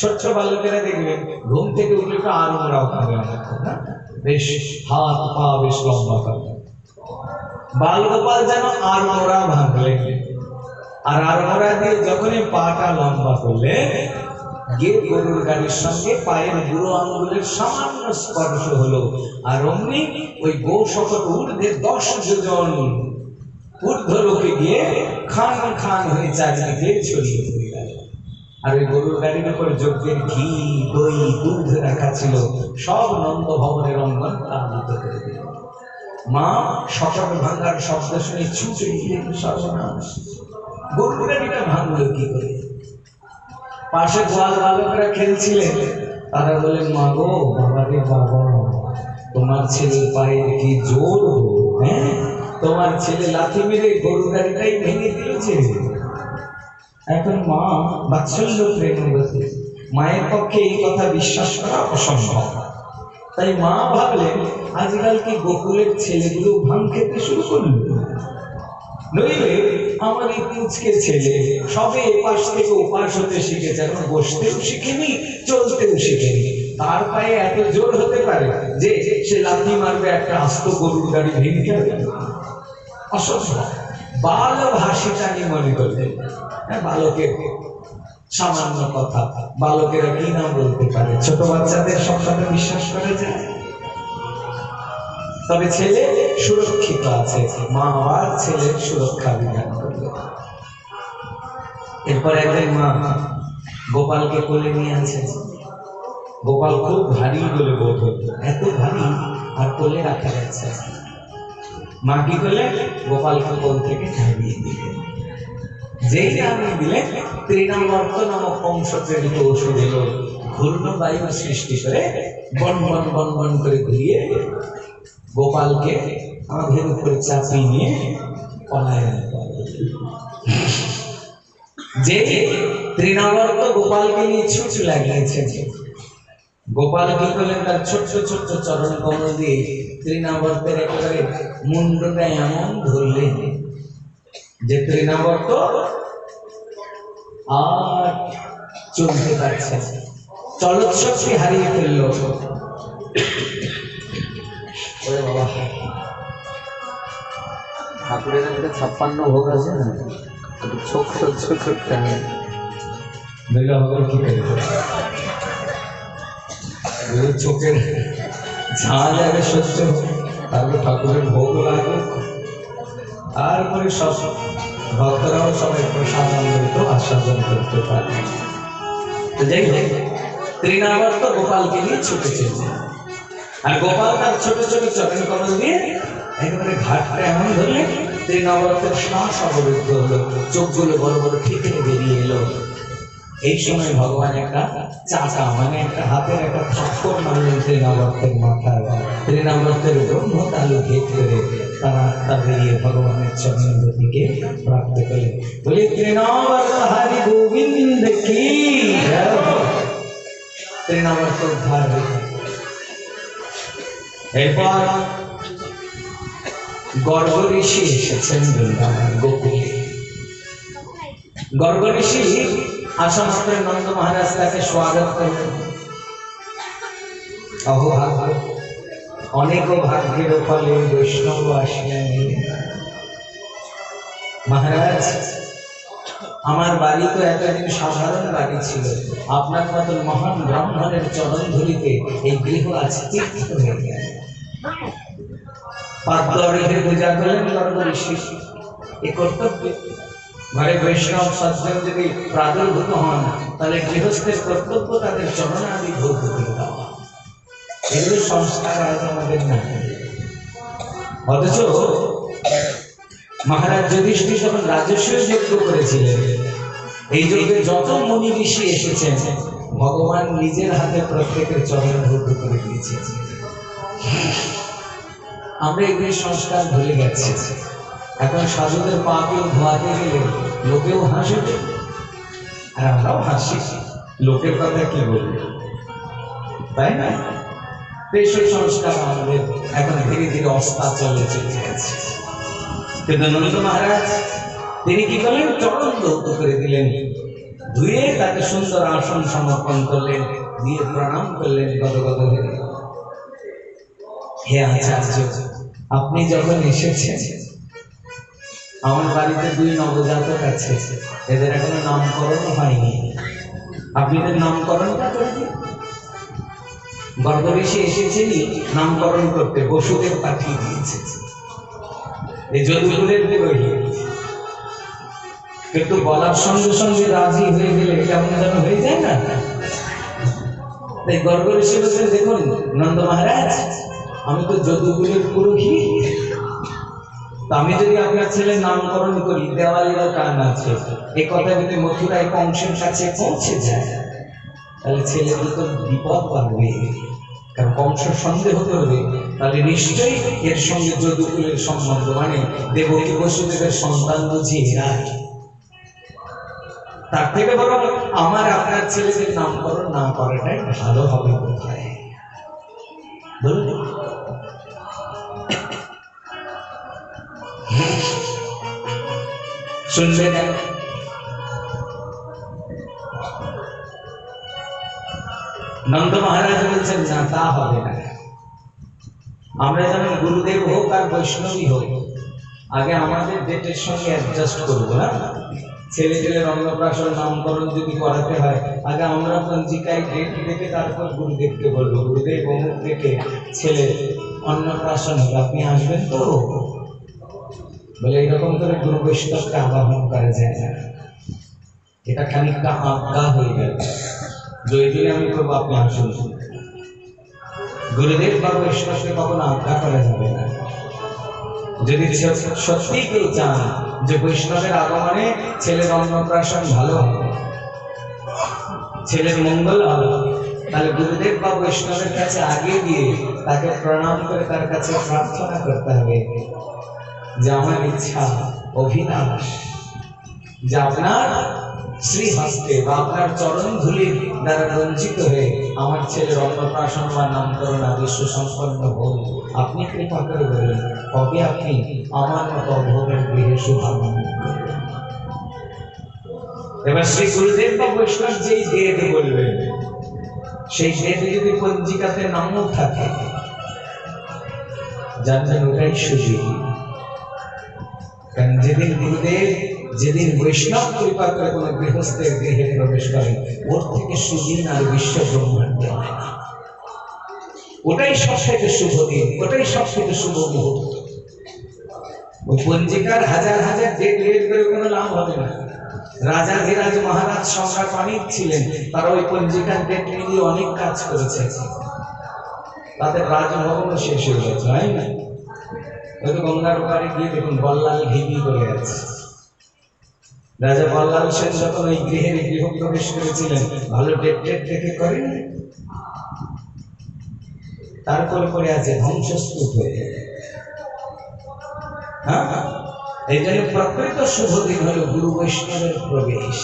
A: ছোট্ট বালকেরা দেখবেন ঘুম থেকে উঠলে একটু আড়মোড়াও খাবে অনেকক্ষণ, না? বেশ হাত পা বেশ লম্বা করে। বাল গোপাল যেন আড়মোড়া ভাঙলেন, আর আড়মোড়া দিয়ে যখনই পাটা লম্বা করলেন, গিয়ে গরুর গাড়ির সঙ্গে পায়ের বুড়ো আঙ্গুলের সামান্য স্পর্শ হলো। আর অমনি ওই গো শপথ ঊর্ধ্বে 10 যোজন ঊর্ধ্ব লোকে গিয়ে খান খান হয়ে চারিদিকে ছড়িয়ে পড়ে গেল। আর ওই গরুর গাড়ির উপর যজ্ঞের ঘি, দই, দুধ রাখা ছিল, সব নন্দ ভবনের অঙ্গন প্লাবিত করে দিল। মা শপথ ভাঙার শব্দ শুনে ছুটে গিয়ে সর্বনাশ, গরুর গাড়িটা ভাঙলো কি করে? পাশে গোয়াল বালকরা খেলছিলেন, তারা বলেন, মা গো, বাবা রে বাবা, তোমার ছেলের পায়ের কি জোর! হ্যাঁ, তোমার ছেলে লাথি মেরে গরুর গাড়িটাই ভেঙে দিয়েছে। এখন মা বাৎসল্য প্রেমবতী, মায়ের পক্ষে এই কথা বিশ্বাস করা অসম্ভব। তাই মা ভাবলেন, আজকাল কি গোকুলের ছেলেগুলো ভাঙ খেতে শুরু করলো? নইলে আমার এই পুচকে ছেলে সবে এপাশ থেকে ওপাশ হতে শিখেছে, এখন বসতেও শিখেনি, চলতেও শিখেনি। তার পায়ে এত জোর হতে পারে যে সে লাথি মারবে একটা আস্ত গরুর গাড়ি ভেঙে যাবে? অসম্ভব। বাল ভাষিতানি মনে করলেন। হ্যাঁ, বালকের সামান্য কথা, বালকেরা কি না বলতে পারে, ছোট বাচ্চাদের সব কথা বিশ্বাস করা যায়। তবে ছেলে সুরক্ষিত আছে, মা আবার ছেলের সুরক্ষা বিধান করল। এরপর একদিন মা গোপালকে কোলে নিয়ে আছে। গোপাল খুব ভারী বলে বোধ হতো, এত ভারী আর কোলে রাখা যাচ্ছে। মা কি করলেন? গোপালকে কোল থেকে নামিয়ে দিলেন। যেই নামিয়ে দিলেন, তৃণাবর্ত নামক কংস প্রেরিত ওষুধ এলো, ঘূর্ণ বায়ু সৃষ্টি করে বন বন বন বন করে ঘুরিয়ে গোপালকে কাঁধের উপরে চাপিয়ে নিয়ে পলায়ন করে। যে তৃণাবর্ত গোপালকে নিয়ে ছুট লাগিয়েছে, গোপাল কি করলেন? তার ছোট্ট ছোট্ট চরণ কমল দিয়ে তৃণাবর্তের একেবারে মুন্ডটা এমন ধরলেন যে তৃণাবর্ত আর চলতে পারছে, চলৎশক্তি হারিয়ে ফেলল। বাবা, ঠাকুরের একটা 56 ভোগ আছে না, চোখ সহ্য করতে হয়, চোখের ঝাঁজ আগে সহ্য, তারপর ঠাকুরের ভোগ লাগুক, তারপরে সব ভক্তরাও সবাই প্রসাদামৃত আস্বাদন করতে পারে। যাই হোক, তৃণাবর্ত গোপালকে নিয়ে ছুটে চলছে, আর গোপাল তার ছোট ছোট চরণ কমল দিয়ে একেবারে ঘাটটা এমন ধরলে তৃণাবর্তের শ্বাস অবরুদ্ধ হলো, চোখগুলো বড় বড় ঠিকরে বেরিয়ে এলো। এই সময় ভগবান একটা চাকা মানে একটা হাতের একটা থাপ্পড় মারলেন তৃণাবর্তের মাথায়। তৃণাবর্তের ব্রহ্মতালু ভেদ করে তারা আত্মা বেরিয়ে ভগবানের চরণগতিকে প্রাপ্ত করলেন। বলে তৃণাবর্ত হরি গোবিন্দ কি তৃণাবর্ত উদ্ধার হয়ে। এরপর গর্গ ঋষি এসেছেন বৃন্দাবন গোকুলে। গর্গ ঋষি আসা মাত্র নন্দ মহারাজ তাকে স্বাগত করলেন। অহোভাগ্য অনেক ভাগ্যের ফলে বৈষ্ণব আসিলেন। মহারাজ, আমার বাড়ি তো এতদিন সাধারণ বাড়ি ছিল, আপনার মতন মহান ব্রাহ্মণের চরণ ধরিতে এই গৃহ আজ তীর্থ হয়ে গেল। পাদ্মরিকে পূজা করলেন গর্গ ঋষি। এ কর্তব্য ঘরে বৈষ্ণব সজ্জন যদি প্রাদুর্ভূত হন তাহলে গৃহস্থের কর্তব্য তাদের চরণাদি ভোগ করে দেওয়া। এগুলো সংস্কার আজ আমাদের না। অথচ মহারাজ যুধিষ্ঠির যখন রাজস্ব যজ্ঞ করেছিলেন, এই যজ্ঞে যত মুনি ঋষি এসেছেন ভগবান নিজের হাতে প্রত্যেকের চরণ ভোগ করে দিয়েছেন। আমরা এগুলি সংস্কার ভুলে গেছি। এখন সাধুদের পা কেউ ধোয়াতে গেলে লোকেও হাসবে, আর আমরাও হাসি। লোকের কথা কি বলবে, তাই না? সেই সংস্কার আমাদের এখন ধীরে ধীরে অস্তাচলে চলে গেছে। কিন্তু নন্দ মহারাজ তিনি কি করলেন? চরণ ধৌত করে দিলেন, ধুয়ে তাকে সুন্দর আসন সমর্পণ করলেন, দিয়ে প্রণাম করলেন গদগদ হয়ে। হে আচার্য, আপনি যখন এসেছেন আমার বাড়িতে 2 নবজাতক আছে, এদের এখনো নামকরণ হয়নি, আপনি এদের নামকরণটা করে দিন। গর্গ ঋষি এসেছেনই নামকরণ করতে, বসুদেব পাঠিয়ে দিয়েছে এই যদুকুলের পুরোহিত। কিন্তু বলার সঙ্গে সঙ্গে রাজি হয়ে গেলে কেমন যেন হয়ে যায় না? তাই গর্গ ঋষি বলছেন, দেখুন নন্দ মহারাজ, আমি তো যদুকুলের পুরোহিত, আমি যদি আপনার ছেলের নামকরণ করি দেওয়ালিরও কান আছে, এই কথা যদি মথুরায় কংসের কাছে পৌঁছে যায় তাহলে ছেলে দুটো বিপদ পাবে। কারণ কংস সন্দেহ করবে, তাহলে নিশ্চয়ই এর সঙ্গে যদুকুলের সম্বন্ধ, মানে দেবকী বসুদেবের সন্তান বুঝি এরা। তার থেকে বরং আমার আপনার ছেলেদের নামকরণ না করাটাই ভালো হবে কোথায় বলুন। শুনবেন নন্দ মহারাজ বলছেন, না তা হবে না। আমরা যেমন গুরুদেব হোক আর বৈষ্ণবী হোক, আগে আমাদের ডেটের সঙ্গে অ্যাডজাস্ট করবো না। ছেলে ছেলের অন্নপ্রাশন নামকরণ যদি করাতে হয়, আগে আমরা পঞ্জিকায় ডেট দেখে তারপর গুরুদেবকে বলবো, গুরুদেব অমুক থেকে ছেলে অন্নপ্রাশন হবে, আপনি আসবেন তো? বলে এইরকম করে গুরু বৈষ্ণবকে আবাহন করা যায় না, এটা খানিকটা আজ্ঞা হয়ে গেল। যদি আমি করবো আপনি আসুন, গুরুদেব বা বৈষ্ণবকে কখনো আজ্ঞা করা যাবে না। যদি সত্যি কেউ চান যে বৈষ্ণবের আগমনে ছেলের অন্নপ্রাশন ভালো হবে, ছেলের মঙ্গল হবে, তাহলে গুরুদেব বা বৈষ্ণবের কাছে আগে গিয়ে তাকে প্রণাম করে তার কাছে প্রার্থনা করতে হবে যে আমার ইচ্ছা অভিলাষ যে আপনার শ্রীহস্তে বা আপনার চরণ ধুলির দ্বারা রঞ্জিত হয়ে আমার ছেলের অন্নপ্রাশন বা নামকরণ আদি সুসম্পন্ন হোক। আপনি কৃপা করে বলেন কবে আপনি আমার মতো অভোগের গৃহে শুভাগমন করবেন। এবার শ্রী গুরুদেব বা বৈষ্ণব যেই ডেট বলবেন, সেই ডেটে যদি পঞ্জিকাতে নামও থাকে জানবেন ওটাই সুযোগ। কারণ যেদিন গুরুদেব, যেদিন বৈষ্ণব কৃপা করে কোনো গৃহস্থের গৃহে প্রবেশ করেন, ওর থেকে সুদিন আর বিশ্ব ব্রহ্মাণ্ডে হয় না। ওটাই সব থেকে শুভ দিন, ওটাই সব থেকে শুভ মুহূর্ত। ওই পঞ্জিকার হাজার হাজার ডেট বের করে কোনো লাভ হবে না। রাজা ধীরাজ মহারাজ সম্রাট অনেক ছিলেন, তারা ওই পঞ্জিকার ডেট মিলিয়ে অনেক কাজ করেছে, তাদের রাজভবনও শেষ হয়ে গেছে, হয় না? হয়তো গঙ্গার পাড়ে গিয়ে দেখুন বল্লাল ঘিবি করে আছে, রাজা বল্লাল সেন যখন ওই গৃহ প্রবেশ করেছিলেন, ভালো টেট দেখে করেন, তারপর পরে আছে ধ্বংসস্তূপ হয়ে। হ্যাঁ, এই জন্য প্রকৃত শুভ দিন হলো গুরু বৈষ্ণবের প্রবেশ।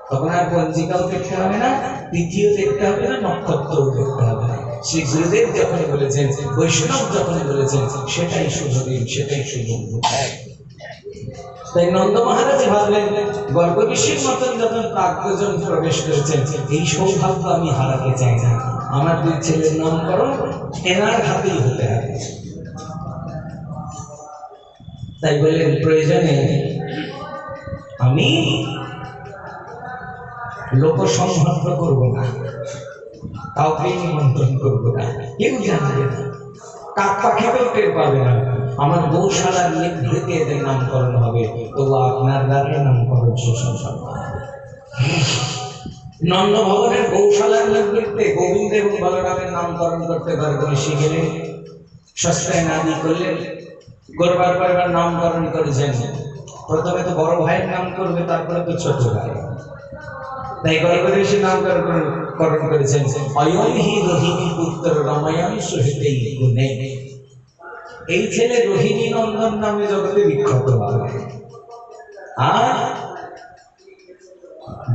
A: তখন আর পঞ্জিকাও দেখতে হবে না, তিথিও দেখতে হবে না, নক্ষত্রও দেখতে হবে না। শ্রী গুরুদেব যখন বলেছেন, বৈষ্ণব যখন বলেছেন, সেটাই শুভ দিন, সেটাই শুভ। তাই নন্দ মহারাজ ভাবলেন, গর্গ ঋষির মতন যখন প্রাজ্ঞজন প্রবেশ করেছেন, এই সৌভাগ্য আমি হারাতে চাই না। আমার দুই ছেলের নামকরণ এনার হাতেই হতে হবে। তাই বললেন, প্রয়োজনে আমি লোক সম্ভ্রান্ত করবো না, কাউকে নিমন্ত্রণ করবো না, কেউ জানবে না, কাক পাখিকেও টের পাবে না। আমার গৌশালার নিভৃতে এদের নামকরণ হবে, তো আপনার দ্বারাই নামকরণ সুসম্পন্ন হবে। নন্দ ভবনের গৌশালার নিভৃতে গোবিন্দ এবং বলরামের নামকরণ করতে গর্গ ঋষি গেলেন, শস্ত্রায়নাদি করলেন, করবার পর এবার নামকরণ করেছেন। প্রথমে তো বড় ভাইয়ের নাম করবে, তারপরে তো ছোট ভাই। তাই গর্গ ঋষি নামকরণ করেছেন, অয়ং হি রোহিণী পুত্র রমায়ণ সহিতে গুণে। এই ছেলে রোহিণী নন্দন নামে জগতে বিখ্যাত হবে। আর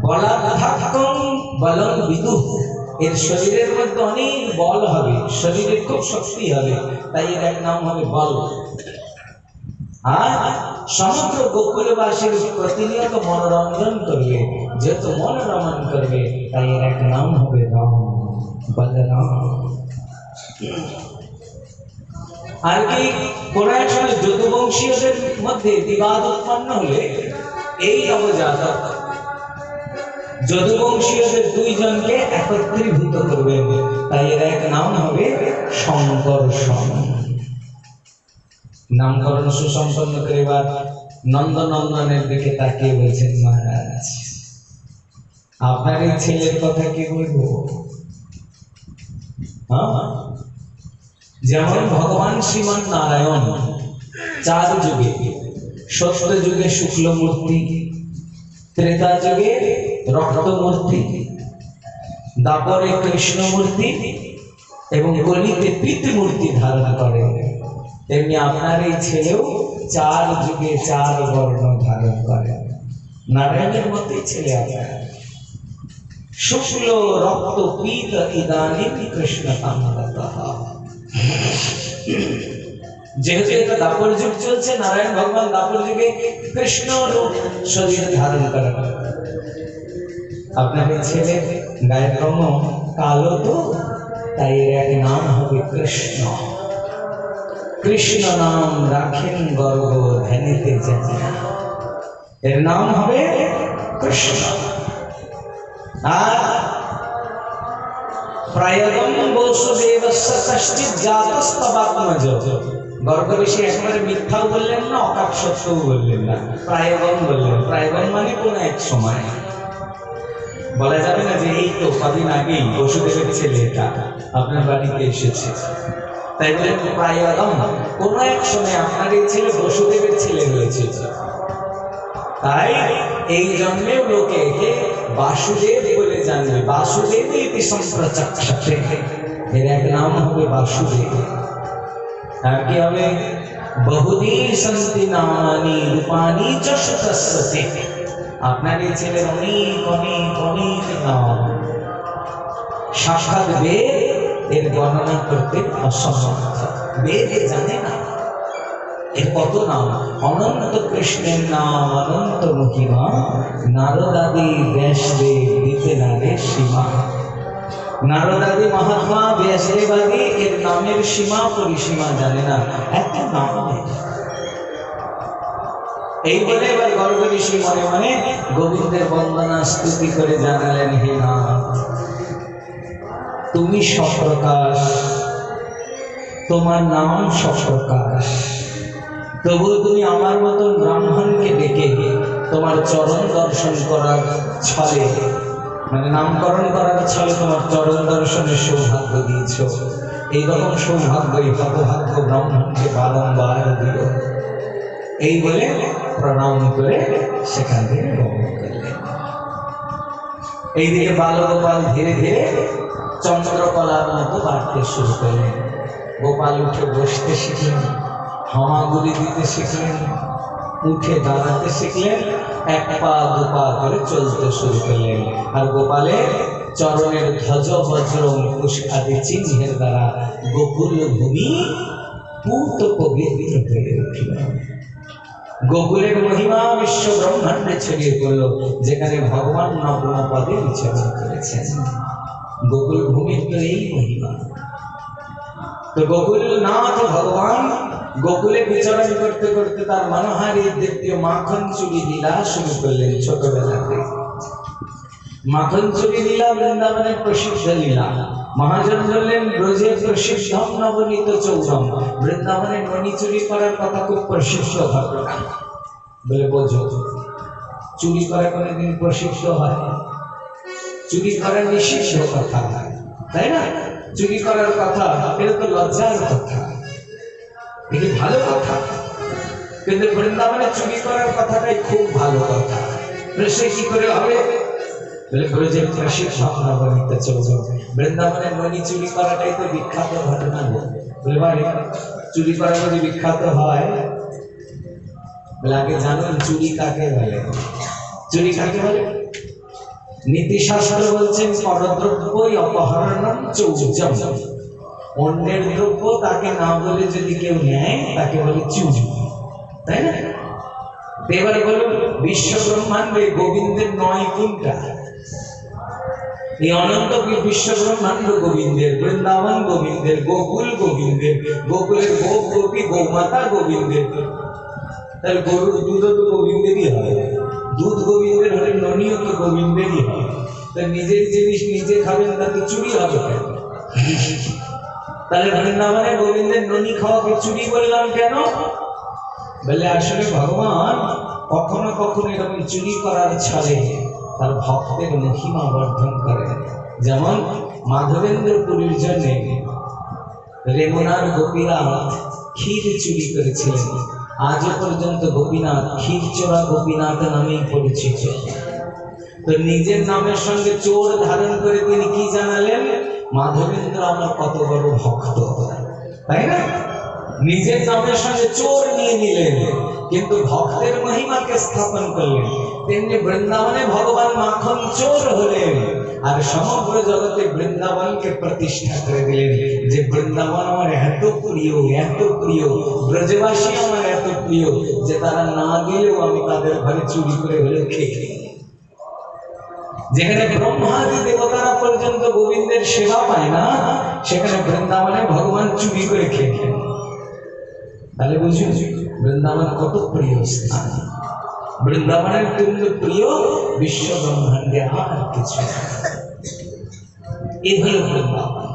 A: বলাধাক্কং বলং বিদুঃ, এর শরীরের মধ্যে অনেক বল হবে, শরীরে খুব শক্তি হবে, তাই এর এক নাম হবে বল। আর সমগ্র গোকুলবাসীর প্রতিনিয়ত মনোরঞ্জন করবে, যেহেতু মনোরমন করবে, তাই এর এক নাম হবে রাম, বলরাম। আর কি কোন এক সময় যদুবংশীয়দের মধ্যে বিবাদ উৎপন্ন হলে এই নবজাতক যদুবংশীয়দের দুইজনকে একত্রীভূত করবে, তাই এর এক নাম হবে শঙ্কর্ষণ। নামকরণ সুসম্পন্ন করে এবার নন্দনন্দনের দিকে তাকিয়ে বলছেন, মহারাজ আপনার এই ছেলের কথা কি বলবো? যেমন ভগবান শ্রীমান নারায়ণ চার যুগে, সত্য যুগে শুক্ল মূর্তি, ত্রেতা যুগে রক্ত মূর্তি, দাপরে কৃষ্ণ মূর্তি এবং কলিতে পিত মূর্তি ধারণ করে, তেমনি আপনার এই ছেলেও চার যুগে চার বর্ণ ধারণ করে। নারায়ণের মতোই ছেলে আপনার। শুক্ল রক্ত পীত ইদানীম কৃষ্ণ কামরতঃ। যেহেতু এটা দাপর যুগ চলছে, নারায়ণ ভগবান দাপর যুগে কৃষ্ণ রূপ শরীর ধারণ করেন। আপনার ছেলে গায়ের রঙ কালো, তো তাই এর এক নাম হবে কৃষ্ণ। কৃষ্ণ নাম রাখেন গর্ব ধ্যানিতে জানে না, এর নাম হবে কৃষ্ণ। আর প্রায়গম বসুদেবস্য কশ্চিৎ জাতস্তবাত্মজ, গর্গ ঋষি একেবারে মিথ্যাও বললেন না, অকাপ সত্যও বললেন না, প্রায়গম বললেন। প্রায়গম মানে কোন এক সময়, বলা যাবে না যে এই তো কদিন আগেই বসুদেবের ছেলে এটা আপনার বাড়িতে এসেছে, তাই বলে প্রায়গম কোন এক সময় আপনার এই ছেলে বসুদেবের ছেলে হয়েছে। তাই এই জন্মেও লোকে একে বাসুদেব বলে জানবে, বাসুদেব ইতি সম্প্রচক্ষতে, এর এক নাম হবে বাসুদেব। আর কি হবে? বহুধী সন্তি নামানি রূপানি চ শতস্রতে, আপনার এই ছেলের অনেক অনেক অনেক নাম, সাক্ষাৎ বেদ এর বর্ণনা করতে অসমর্থ, বেদ জানে না এর কত নাম। অনন্ত কৃষ্ণের নাম অনন্ত মহিমা, নারদাদি ব্যাসদেব দিতে নারে সীমা। নারদাদি মহাত্মা ব্যাসদেবাদি এর নামের সীমা পরিসীমা জানে না, এত নাম নেই। এই বলে এবার গর্গ ঋষি মনে মনে গোবিন্দের বন্দনা স্তুতি করে জানালেন, হে নাথ তুমি সপ্রকাশ, তোমার নাম সপ্রকাশ, তবু তুমি আমার মতন ব্রাহ্মণকে ডেকে তোমার চরণ দর্শন করার ছলে, মানে নামকরণ করার ছলে তোমার চরণ দর্শনের সৌভাগ্য দিয়েছ। এইরকম সৌভাগ্য এই হতভাগ্য ব্রাহ্মণকে বারংবার দিও। এই বলে প্রণাম করে সেখান থেকে গমন করলেন। এইদিকে বালগোপাল ধীরে ধীরে চন্দ্রকলার মতো বাড়তে শুরু করলেন। গোপাল উঠে বসতে শিখলেন, হামাগুড়ি দিতে শিখলেন, উঠে দাঁড়াতে শিখলেন, এক পা দু পা করে চলতে শুরু করলেন। আর গোপালের চরণের ধ্বজ বজ্র অঙ্কুশ আদি চিহ্নের দ্বারা গোকুল ভূমি পূত পবিত্র হয়ে উঠল। গোকুলের মহিমা বিশ্ব ব্রহ্মাণ্ডে ছড়িয়ে পড়ল, যেখানে ভগবান নগ্ন পদে বিচরণ করেছেন। গোকুল ভূমির তো এই মহিমা। তো গোকুল নাথ ভগবান গোকুলে বিচরণ করতে করতে তার মনোহারী দ্বিতীয় মাখন চুরি লীলা শুরু করলেন। ছোটবেলাতে মাখন চুরি লীলা বৃন্দাবনের প্রসিদ্ধ লীলা। মহাজন বললেন, ব্রজে প্রসিদ্ধম নবনীত চৌরম। বৃন্দাবনের মণি চুরি করার কথা খুব প্রসিদ্ধ ঘটনা। বলে বোঝো, চুরি করা কোনোদিন প্রসিদ্ধ হয়? চুরি করা নিষিদ্ধ কথা, তাই না? চুরি করার কথা এটা তো লজ্জার কথা, এটি ভালো কথা। কিন্তু বৃন্দাবনে চুরি করার কথাটাই খুব ভালো কথা। সে কি করে হবে? ব্রজের প্রসিদ্ধ নবনীত চৌরম। বৃন্দাবনের মণি চুরি করাটাই তো বিখ্যাত ঘটনা। বলে ভাই, চুরি করা যদি বিখ্যাত হয়, আগে জানুন চুরি কাকে বলে? চুরি কাকে বলে? নীতিশাস্ত্র বলছেন, পরদ্রব্যই অপহরণম চৌর্যম। অন্যের দ্রব্য তাকে না বলে যদি কেউ নেয়, তাকে বলে চুরি, তাই না? এবার বলুন, বিশ্ব ব্রহ্মাণ্ডে গোবিন্দের 9 গুণটা। এই অনন্ত বিশ্ব ব্রহ্মাণ্ড গোবিন্দের, বৃন্দাবন গোবিন্দের, গোকুল গোবিন্দের, গোকুলের গোপ গোপী গৌমাতা গোবিন্দের। তাহলে গরুর দুধও তো গোবিন্দেরই হয়, দুধ গোবিন্দের হলে ননিও তো গোবিন্দেরই হয়। তা নিজের জিনিস নিজে খাবেন, তাতে চুরি হবে কেন? তাহলে বৃন্দাবনে গোবিন্দের ননি খাওয়াকে চুরি বললাম কেন? বলে আসলে ভগবান কখনো কখনো এরকম চুরি করার ছলে তার ভক্তের মহিমা বর্ধন করেন। যেমন মাধবেন্দ্র পুরীর জন্য রেমুনার গোপীনাথ ক্ষীর চুরি করেছিলেন। আজও পর্যন্ত গোপীনাথ ক্ষীর চোরা গোপীনাথ নামেই পরিচিত। তো নিজের নামের সঙ্গে চোর ধারণ করে তিনি কি জানালেন? মাধবেন্দ্র আমার কত বড় ভক্ত, তাই না? নিজের নামের সঙ্গে চোর নিয়ে নিলেন, কিন্তু ভক্তের মহিমাকে স্থাপন করলেন। তেমনি বৃন্দাবনে ভগবান মাখন চোর হলেন, আর সমগ্র জগতে বৃন্দাবনকে প্রতিষ্ঠা করে দিলেন যে বৃন্দাবন আমার এত প্রিয়, এত প্রিয়, ব্রজবাসী আমার এত প্রিয় যে তারা না গেলেও আমি তাদের ঘরে চুরি করে হলেও খেয়ে। যেখানে ব্রহ্মাদি দেবতারা পর্যন্ত গোবিন্দের সেবা পায় না, সেখানে বৃন্দাবনে ভগবান চুরি করে খেয়ে। তাহলে বুঝুন বৃন্দাবন কত প্রিয় স্থান। বৃন্দাবনের তুল্য প্রিয় বিশ্ব ব্রহ্মাণ্ডে আর কিছু। এই হল বৃন্দাবন।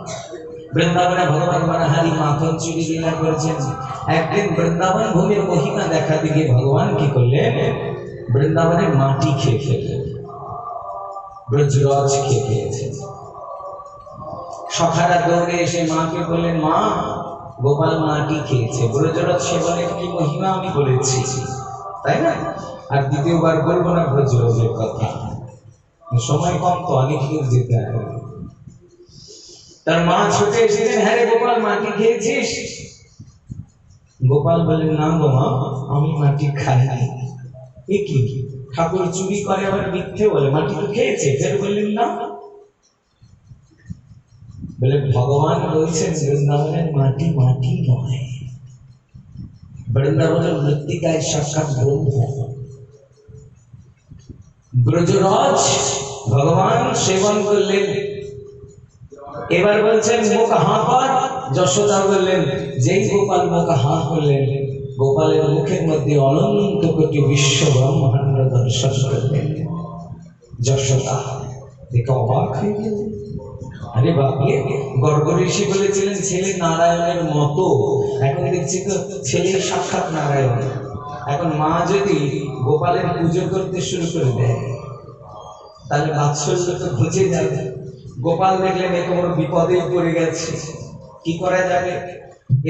A: বৃন্দাবনে ভগবান মনোহারী মাখন চুরি লীলা করেছেন। একদিন বৃন্দাবন ভূমির মহিমা দেখা দিকে ভগবান কি করলেন? বৃন্দাবনের মাটি খেয়ে ফেললেন, ব্রজরজ খেয়ে ফেলেছেন। সখারা দৌড়ে এসে মাকে বললেন, মা, গোপাল মাটি খেয়েছে। ব্রজরজ সেবনের কি মহিমা আমি বলেছি, তাই না? আর দ্বিতীয়বার বলবো না ব্রজরজের কথা, সময় কম তো, অনেক দূর যেতে হবে। তার মা ছুটে এসেছেন, হ্যাঁ রে গোপাল, মাটি খেয়েছিস? গোপাল বললেন, না গো মা, আমি মাটি খাইনি। এ কি, ঠাকুর চুরি করে আবার মিথ্যে বলে? মাটি তো খেয়েছে। ফের বললেন না। বলে ভগবান বলছেন বৃন্দাবনের মাটি মাটি নয়, বৃন্দাবনের মৃত্তিকায় সাক্ষাৎ ব্রহ্ম। ব্রজরাজ ভগবান সেবন করলেন। এবার বলছেন মুখ হাঁ কর। যশোদা বললেন, যেই গোপাল মুখ হাঁ করলেন, গোপালের মুখের মধ্যে অনন্ত কোটি বিশ্ব ব্রহ্মাণ্ড দর্শন করলেন। যশোদা দেখে অবাক হয়ে গেল। আরে বাপরে, গর্গ ঋষি বলেছিলেন ছেলে নারায়ণের মতো, এখন দেখছি তো ছেলে সাক্ষাৎ নারায়ণ। এখন মা যদি গোপালের পুজো করতে শুরু করে দেয়, তাহলে বাৎসল্য তো ঘুচে যাবে। গোপাল দেখলেন এ কোনো বিপদে পড়ে গেছে, কি করা যাবে?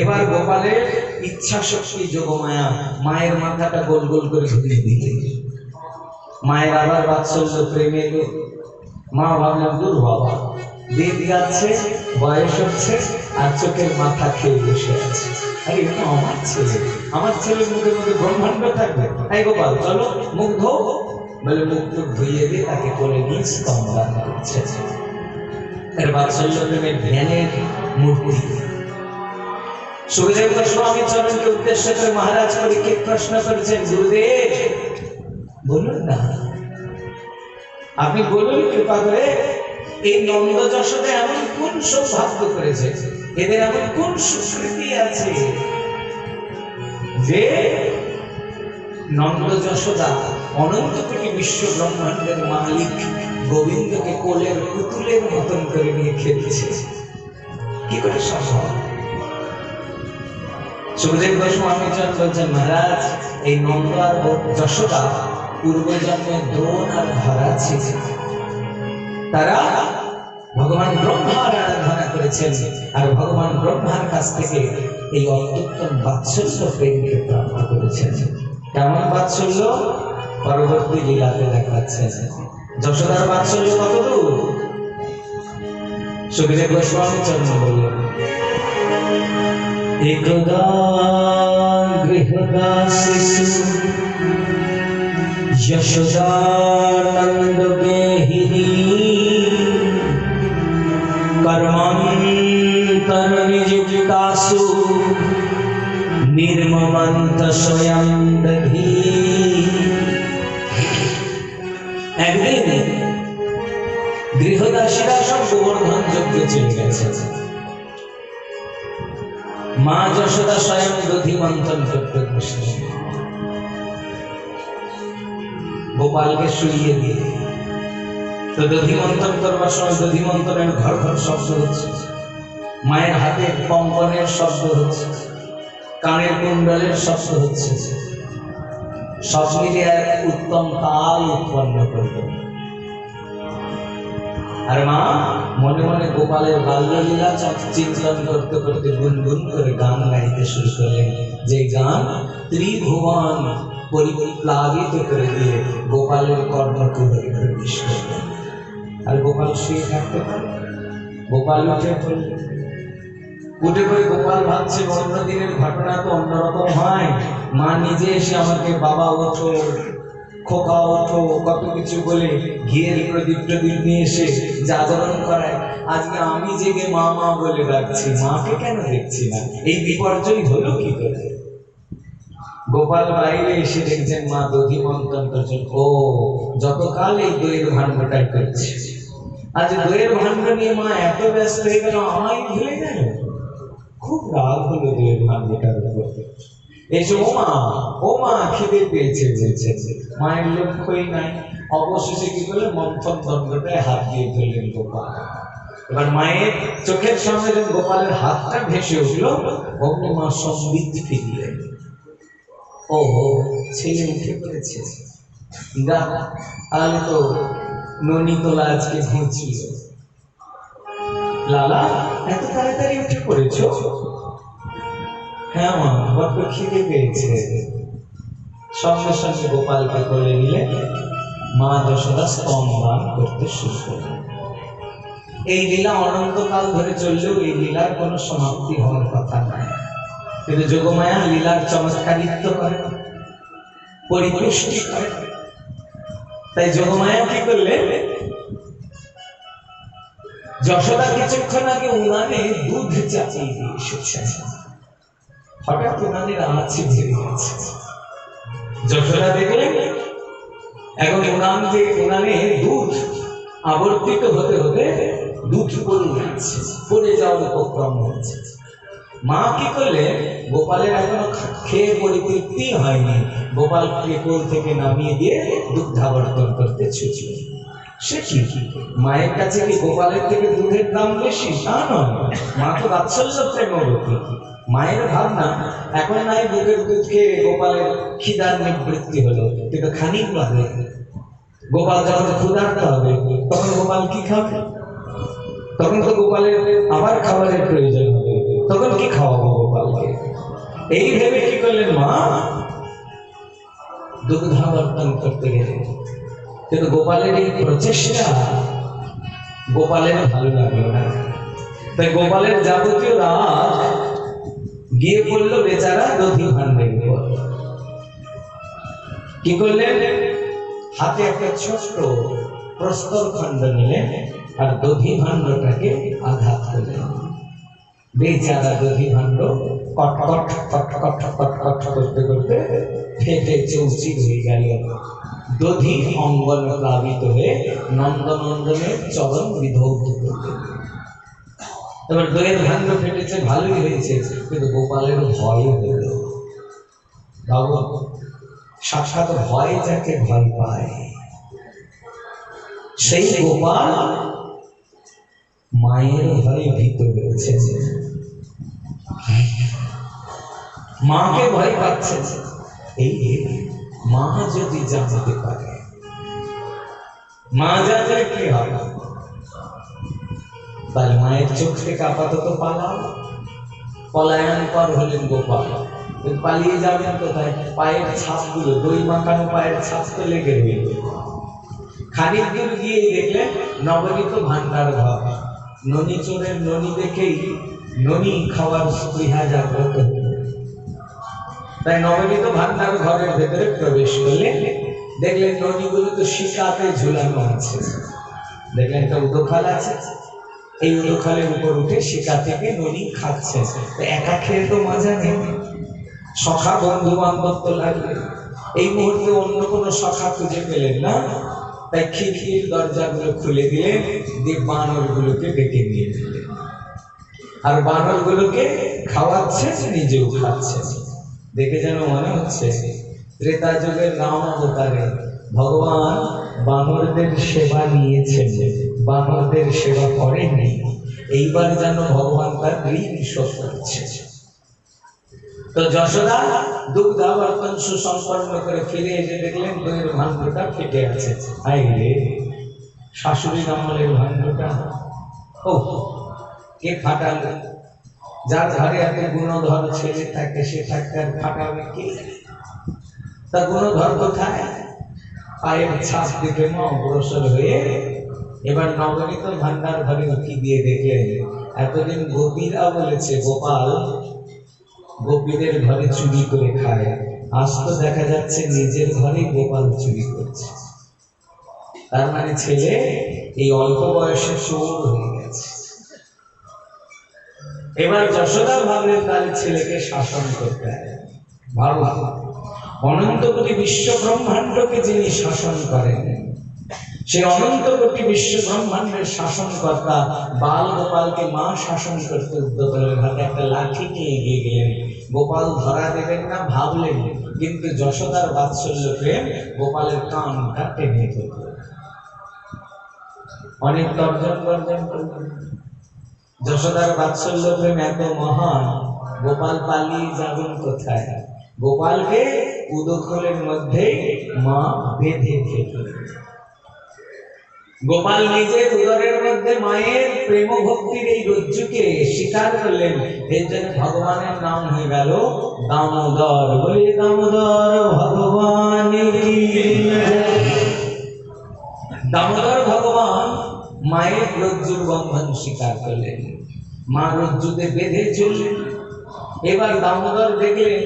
A: এবার গোপালের ইচ্ছা শক্তি যোগমায়া মায়ের মাথাটা গোল গোল করে ঘুরিয়ে দিলে, মায়ের আবার বাৎসল্য প্রেমে মা ভাবলেন দূর বাবা, দিন যাচ্ছে, বয়স হচ্ছে, আর চোখের মাথা খেয়ে বসে আছে। আরে এটা আমার ছেলে, আমার ছেলের মুখের মধ্যে ব্রহ্মাণ্ড থাকবে। এই গোপাল চলো মুখ ধো, বলে মুখ টুক ধুইয়ে দিয়ে তাকে করে নিয়ে স্তম্ভদান করছে। এর বাৎসল্য প্রেমের ধ্যানের মূর্তি। সুখদেব গোস্বামী চরণকে উদ্দেশ্য করে মহারাজ পরীক্ষিত প্রশ্ন করেছেন, গুরুদেব বলুন না, আপনি বলুন কৃপা করে, এই নন্দ যশোদা এমন কোন সৌভাগ্য করেছে, এদের এমন কোন সুকৃতি আছে যে নন্দ যশোদা অনন্ত কোটি বিশ্ব ব্রহ্মাণ্ডের মালিক গোবিন্দকে কোলের পুতুলের মতন করে নিয়ে খেলছে, কি করে সম্ভব? সুখদেব গোস্বামী বলছেন, মহারাজ এই নন্দ আর যশোদা পূর্বজন্মে দ্রোণ আর ধরা ছিল, তারা ভগবান ব্রহ্মার আরাধনা করেছেন আর ভগবান ব্রহ্মার কাছ থেকে এই অত্যুত্তম বাৎসল্য প্রেমকে প্রাপ্ত করেছেন। কেমন বাৎসল্য পরবর্তী লীলাতে দেখাচ্ছেন। যশোদার বাৎসল্য কতদূর? সুখদেব গোস্বামী চরণ বললেন, একদা গৃহদাসিষু যশোদানন্দ গেহিনী কর্মান্তর নিযুক্তাসু নির্মমন্ত স্বয়ং দধি। একদিন গৃহদাসীরা সব গোবর্ধন যজ্ঞে চলে গেছে, মা যশোদা স্বয়ং দধি মন্থন করতে বসলেন। গোপালকে শুইয়ে দিয়ে তো দধি মন্থন করবার সময় দধি মন্থনের ঘর ঘর শব্দ হচ্ছে, মায়ের হাতে কঙ্কনের শব্দ হচ্ছে, কানের কুণ্ডলের শব্দ হচ্ছে, সব মিলিয়ে এক উত্তম তাল উৎপন্ন করবে। আর মা মনে মনে গোপালের বাল্যলীলা চিন্তন করতে করতে গুনগুন করে গান গাইতে শুরু করলেন, যে গান ত্রিভুবন পরিপ্লাবিত করে দিয়ে গোপালের কর্ণকুহরে প্রবেশ করলেন। আর গোপাল শুয়ে থাকতে পারে, গোপাল উঠে পড়ল। উঠে পড়ে গোপাল ভাবছে অন্য দিনের ঘটনা তো অন্যরকম হয়, মা নিজে এসে আমাকে বাবা ওঠো, খোকা ওঠো, কত কিছু বলে ঘিয়ের প্রদীপ প্রদীপ নিয়ে এসে জাগরণ করায়। আজকে আমি জেগে মা মা বলে ডাকছি, মাকে কেন দেখছি না? এই বিপর্যয় হলো কি করে? গোপাল বাইরে এসে দেখছেন মা দধি মন্থন করছেন। ও যতকাল এই দইয়ের ভাণ্ডটাই করছে, আজ দইয়ের ভাণ্ড নিয়ে মা এত ব্যস্ত হয়ে গেল, আমায় ভুলে গেল। খুব রাগ হলো দইয়ের ভাণ্ডটার উপর। এসে ও মা খিদে পেয়েছে বলছে, মায়ের লক্ষ্যই নাই। অবশেষে কি করলেন, মন্থন দণ্ডটায় হাত দিয়ে ধরলেন গোপাল। এবার মায়ের চোখের সামনে যখন গোপালের হাতটা ভেসে উঠলো, অমনি মা সম্বিত ফিরলেন। ও ছেলে উঠে পড়েছে, তাহলে তো ননিতলা আজকে ঘুরছিল। লালা এত তাড়াতাড়ি উঠে পড়েছ? হ্যাঁ মা, বড্ড খিদে পেয়েছে। সঙ্গে সঙ্গে গোপালকে কোলে নিলে মা যশোদা স্তম্ভদান করতে শুরু করলেন। এই লীলা অনন্তকাল ধরে চললেও এই লীলার কোনো সমাপ্তি হওয়ার কথা নয়, কিন্তু যোগমায়া লীলার চমৎকারিত্ব করে, পরিপুষ্টি করে। তাই যোগমায়া কি করলেন, যশোদা কিছুক্ষণ আগে উনানে দুধ চাপিয়ে দিয়ে এসেছে। হঠাৎ উনানের আঁচে ধীরে গেছে। যশোদা দেখলেন এখন উনানে দুধ আবর্তিত হতে হতে দুধ পড়ে যাচ্ছে, পড়ে যাওয়ার উপক্রম হচ্ছে। মা কি করলে, গোপালের এখনো খেয়ে পরিতৃপ্তি হয়নি, গোপালকে কোল থেকে নামিয়ে দিয়ে দুগ্ধাবর্তন করতে ছুটল। সে কি মায়ের কাছে কি গোপালের থেকে দুধের দাম বেশি? তা নয়, মা তো বাৎসল্য প্রেমবতী। মায়ের ভাবনা, এখন নাই বুকের দুধ খেয়ে গোপালের খিদার নিবৃত্তি হলো, কিন্তু খানিক বাদে গোপাল যখন ক্ষুধার্ত হবে তখন গোপাল কি খাবে? তখন তো গোপালের আবার খাবারের প্রয়োজন হবে, তখন কি খাওয়াবো গোপাল? এই ভেবে কি করলেন মা দুগ্ধাবর্তন করতে গেলেন। কিন্তু গোপালের এই প্রচেষ্টা গোপালের ভালো লাগলো না। তাই গোপালের যাবতীয় রাগ গিয়ে পড়লো বেচারা দধি ভাণ্ডের উপর। কি করলেন? হাতে একটা ছোট্ট প্রস্তর খণ্ড নিলেন আর দধি ভাণ্ডটাকে আঘাত করলেন। বেচারা দধি ভাণ্ড কটকট কটকট কটকট করতে করতে ফেটে চৌচির হয়ে গেল। দধি অঙ্গন প্লাবিত হয়ে নন্দনন্দনের চরণ বিধৌত করতে। এবার দইয়ের ভাণ্ড ফেটেছে, ভালোই হয়েছে, কিন্তু গোপালের ভয় হল। বাবু সাক্ষাৎ ভয় যাকে ভয় পায়, সেই গোপাল মায়ের ভয়ে ভীত হয়েছে, মাকে ভয় পাচ্ছে। এই মা যদি জানতে পারে, মা জানলে কি হবে? তাহলে মায়ের চোখ থেকে আপাতত পালাও। পলায়ন পর হলেন গোপাল। পালিয়ে যাবেন কোথায়? পায়ের ছাপগুলো, দই মাখানো পায়ের ছাপ তো লেগে রইল। খানিক দূর গিয়ে দেখলেন নবনীত ভান্ডার ঘর। ননি চোরের ননি দেখেই ননি খাওয়ার স্পৃহা জাগ্রত। তাই নবনীত ভান্ডার ঘরের ভেতরে প্রবেশ করলেন। দেখলেন ননিগুলো তো শিকাতে ঝুলানো আছে। দেখলেন একটা উদোখাল আছে, এই উদোখালের উপর উঠে শিকা থেকে ননি খাচ্ছে। একা খেয়ে তো মজা নেই, সখা বন্ধু বান্ধব তো লাগবে। এই মুহূর্তে অন্য কোনো সখা খুঁজে পেলেন না, তাই খিড়কির দরজাগুলো খুলে দিলেন, দিয়ে বানরগুলোকে ডেকে নিয়ে দিলেন। আর বানরগুলোকে খাওয়াচ্ছে, নিজেও খাচ্ছে। দেখে যেন মনে হচ্ছে ত্রেতা যুগের রাম অবতারে ভগবান বানরদের সেবা নিয়েছেন, বানরদের সেবা করেননি। এইবার যেন ভগবান তার ঋণ শোধ করছে। তো যশোদা দুগ্ধাবর্তন সুসম্পন্ন করে ফিরে এসে দেখলেন দইয়ের ভাণ্ডটা ফেটে আছে। হায় রে, শাশুড়ির আমলের ভাণ্ডটা। ও কে ফাটালো? যার ঘরে এত গুণধর ছেলে থাকে, সে থাকতে আর ফাটাবে কে? তা গুণধর কোথায়? পায়ের ছাপ দেখে মা অগ্রসর হয়ে এবার নবনীত ভান্ডার ঘরে উঠি দিয়ে দেখলেন এতদিন গোপীরা বলেছে গোপাল গোপীদের ঘরে চুরি করে খায়, আজ তো দেখা যাচ্ছে নিজের ঘরে গোপাল চুরি করছে। তার মানে ছেলে এই অল্প বয়সে চোর হয়ে গেছে। এবার যশোদা ভাবলেন তাহলে ছেলেকে শাসন করতে হবে। ভালো, অনন্ত কোটি বিশ্ব ব্রহ্মাণ্ডকে যিনি শাসন করেন, সেই অনন্ত কোটি বিশ্ব ব্রহ্মাণ্ডের শাসনকর্তা বাল গোপালকে মা শাসন করতে উদ্যত হলেন। হাতে একটা লাঠি নিয়ে এগিয়ে গেলেন। গোপাল ধরা দেবেন না ভাবলেন, কিন্তু যশোদার বাৎসল্য প্রেম গোপালের কানটা টেনে ধরল। অনেক তর্জন গর্জন করলেন। যশোদার বাৎসল্য প্রেম এত মহান, গোপাল পালিয়ে যাবেন কোথায়? গোপালকে উদোখলের মধ্যে মা বেঁধে ফেললেন। গোপাল নিজে উদরের মধ্যে মায়ের প্রেম ভক্তির এই রজ্জুকে স্বীকার করলেন। এর জন্য ভগবানের নাম হয়ে গেল দামোদর। বলে দামোদর ভগবান কি জয়। দামোদর ভগবান মায়ের রজ্জুর বন্ধন স্বীকার করলেন, মা রজ্জুতে বেঁধে চললেন। এবার দামোদর দেখলেন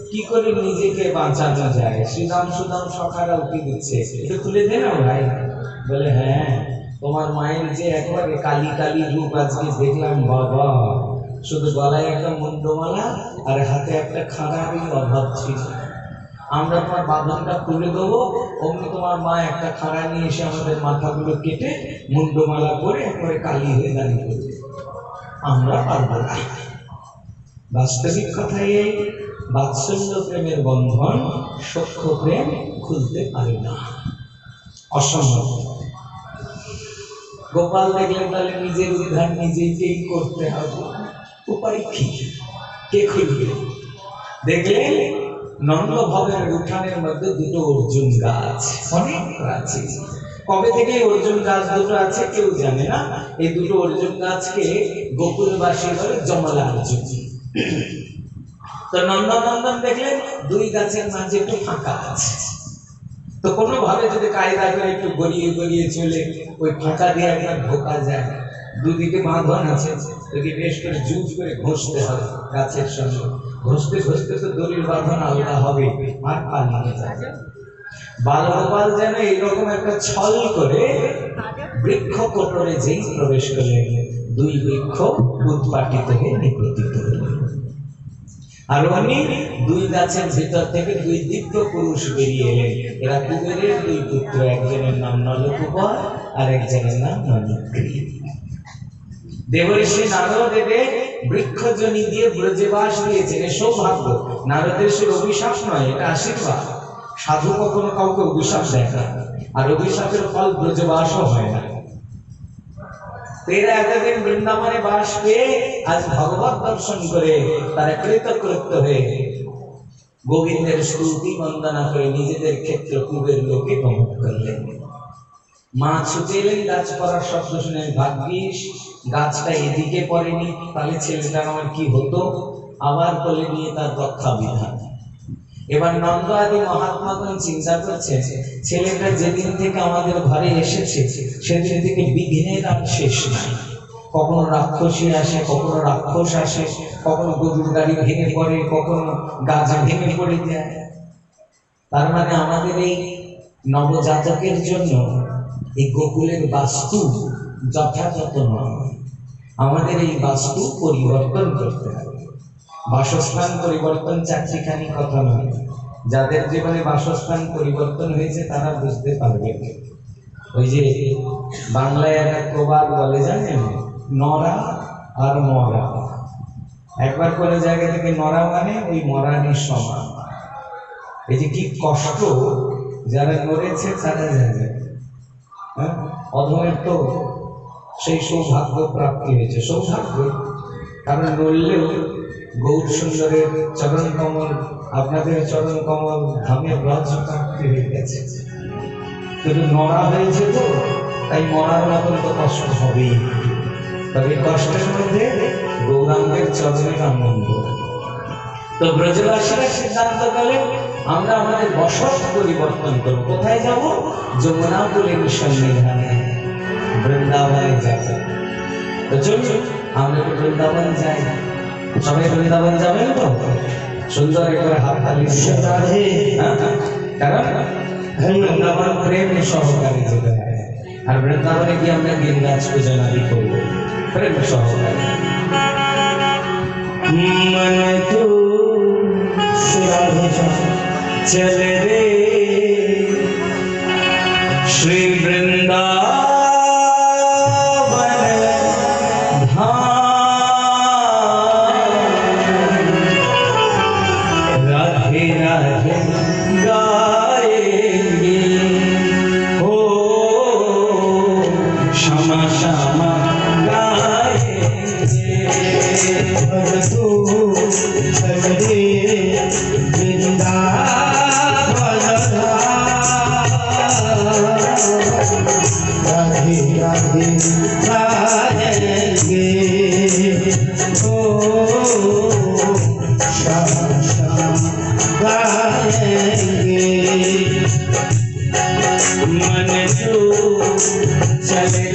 A: কি করে নিজেকে বাঁচানো যায়। শ্রীরাম সুদাম সখারা উঠে দিচ্ছে, একটু খুলে দে না ভাই। বলে হ্যাঁ, তোমার মায়ের যে একবারে কালী কালী রূপ আজকে দেখলাম বাবা, শুধু গলায় একটা মুন্ডমালা আর হাতে একটা খাড়ারই অভাব ছিল। আমরা তোমার বাঁধনটা খুলে দেবো, অমনি তোমার মা একটা খাড়া নিয়ে এসে আমাদের মাথাগুলো কেটে মুন্ডমালা করে একবারে কালী হয়ে দাঁড়িয়ে করবে। আমরা পারবো না। বাস্তবিক কথাই এই, বাৎসল্য প্রেমের বন্ধন সখ্য প্রেম খুলতে পারে না, অসম্ভব। গোপাল দেখলেন তাহলে নিজের উদ্ধার নিজেকেই করতে হবে, উপায় কি? কে খুলবে? দেখলেন নন্দ ভবনের উঠানের মধ্যে দুটো অর্জুন গাছ, অনেক আছে। কবে থেকে অর্জুন গাছ দুটো আছে কেউ জানে না। এই দুটো অর্জুন গাছকে গোকুলবাসী বলে জমলা অর্জুন। তো নন্দনন্দন দেখলেন দুই গাছের মাঝে একটু ফাঁকা আছে, তো কোনো ভাবে যদি কায়দা করে একটু গড়িয়ে গড়িয়ে চলে ওই ফাঁকা দিয়ে একবার ঢোকা যায়, দুদিকে বাঁধন আছে, ওকে বেশ করে জুজ করে ঘষতে হবে গাছের সঙ্গে, ঘষতে ঘষতে তো দড়ির বাঁধন আলাদা হবে, আর পালিয়ে যাবে। বালগোপাল যেন এইরকম একটা ছল করে বৃক্ষ কোটরে যেই প্রবেশ করলেন, দুই বৃক্ষ উৎপাটিত হয়ে নিপতিত হলেন। আর উনি দুই গাছের ভিতর থেকে দুই দিব্য পুরুষ বেরিয়ে এলেন। এরা কুবেরের দুই পুত্র, একজনের নাম নলকুবর আর একজনের নাম নলক্রী। দেবর্ষি নারদ এদের বৃক্ষজনি দিয়ে ব্রজবাস দিয়েছেন, এ সৌভাগ্য। নারদের সে অভিশাপ নয়, এটা আশীর্বাদ। সাধু কখনো কাউকে অভিশাপ দেয় না, আর অভিশাপের ফল ব্রজবাসও হয় না। এরা এতদিন বৃন্দাবনে বাস পেয়ে আজ ভগবত দর্শন করে তারা কৃতকৃত্য হয়ে গোবিন্দের স্তুতি বন্দনা করে নিজেদের ক্ষেত্র কুবের লোকে গমন করলেন। মা ছুটে এলেন, গাছ পড়ার শব্দ শুনে, ভাগ্যিস গাছটা এদিকে পড়েনি, তাহলে ছেলেটার আমার কি হতো। আবার কোলে নিয়ে তার রক্ষা বিধান। এবার নন্দ আদি মহাত্মাগণ চিন্তা করছে, ছেলেটা যেদিন থেকে আমাদের ঘরে এসেছে সেদিন থেকে বিঘ্নের আর শেষ নাই। কখনো রাক্ষসী আসে, কখনো রাক্ষস আসে, কখনো গরুর গাড়ি ভেঙে পড়ে, কখনো গাছ ভেঙে পড়ে যায়। তার মানে আমাদের এই নবজাতকের জন্য এই গোকুলের বাস্তু যথাযথ নয়। আমাদের এই বাস্তু পরিবর্তন করতে হবে। বাসস্থান পরিবর্তন চারটিখানি কথা নয়। যাদের জীবনে বাসস্থান পরিবর্তন হয়েছে তারা বুঝতে পারবে। ওই যে বাংলায় একটা প্রবাদ বলে, জানেন, নরা আর মরা। একবার কোনো জায়গা থেকে নরা মানে ওই মরানির সমান। এই যে কি কষ্ট যারা নড়েছে তারা জানে। হ্যাঁ, অধমের তো সেই সৌভাগ্য প্রাপ্তি হয়েছে। সৌভাগ্য কারণ নড়লেও গৌর সুন্দরের চরণ কমল, আপনাদের চরণ কমল ধামের রজ প্রাপ্তি হয়ে গেছে। কিন্তু নড়া হয়েছে তো, তাই মরার মতন তো কষ্ট হবেই। তবে কষ্টের মধ্যে গৌরাঙ্গের চরণের আনন্দ। তো ব্রজবাসীরা সিদ্ধান্ত করলেন, আমরা আমাদের বসত পরিবর্তন করব। কোথায় যাব? যমুনা কুলের সন্নিধানে বৃন্দাবনে যাব। তো চলুন আমরা তো বৃন্দাবন যাই। সবাই বৃন্দাবন যাবেন তো? সুন্দর করে হাত তালি দিয়ে, কারণ বৃন্দাবন প্রেম সহকারে যেতে হয়। আর বৃন্দাবনে গিয়ে আমরা গিরিরাজ পূজন আদি করবো প্রেম সহকারে। मन तू चले रे श्री वृंदावन धाम, राधे राधे गाएंगे हो, श्यामा श्यामा गाएंगे। तू चले वृंदावन राधे राधे गाएंगे ओ श्याम श्याम गाएंगे। मन तू चले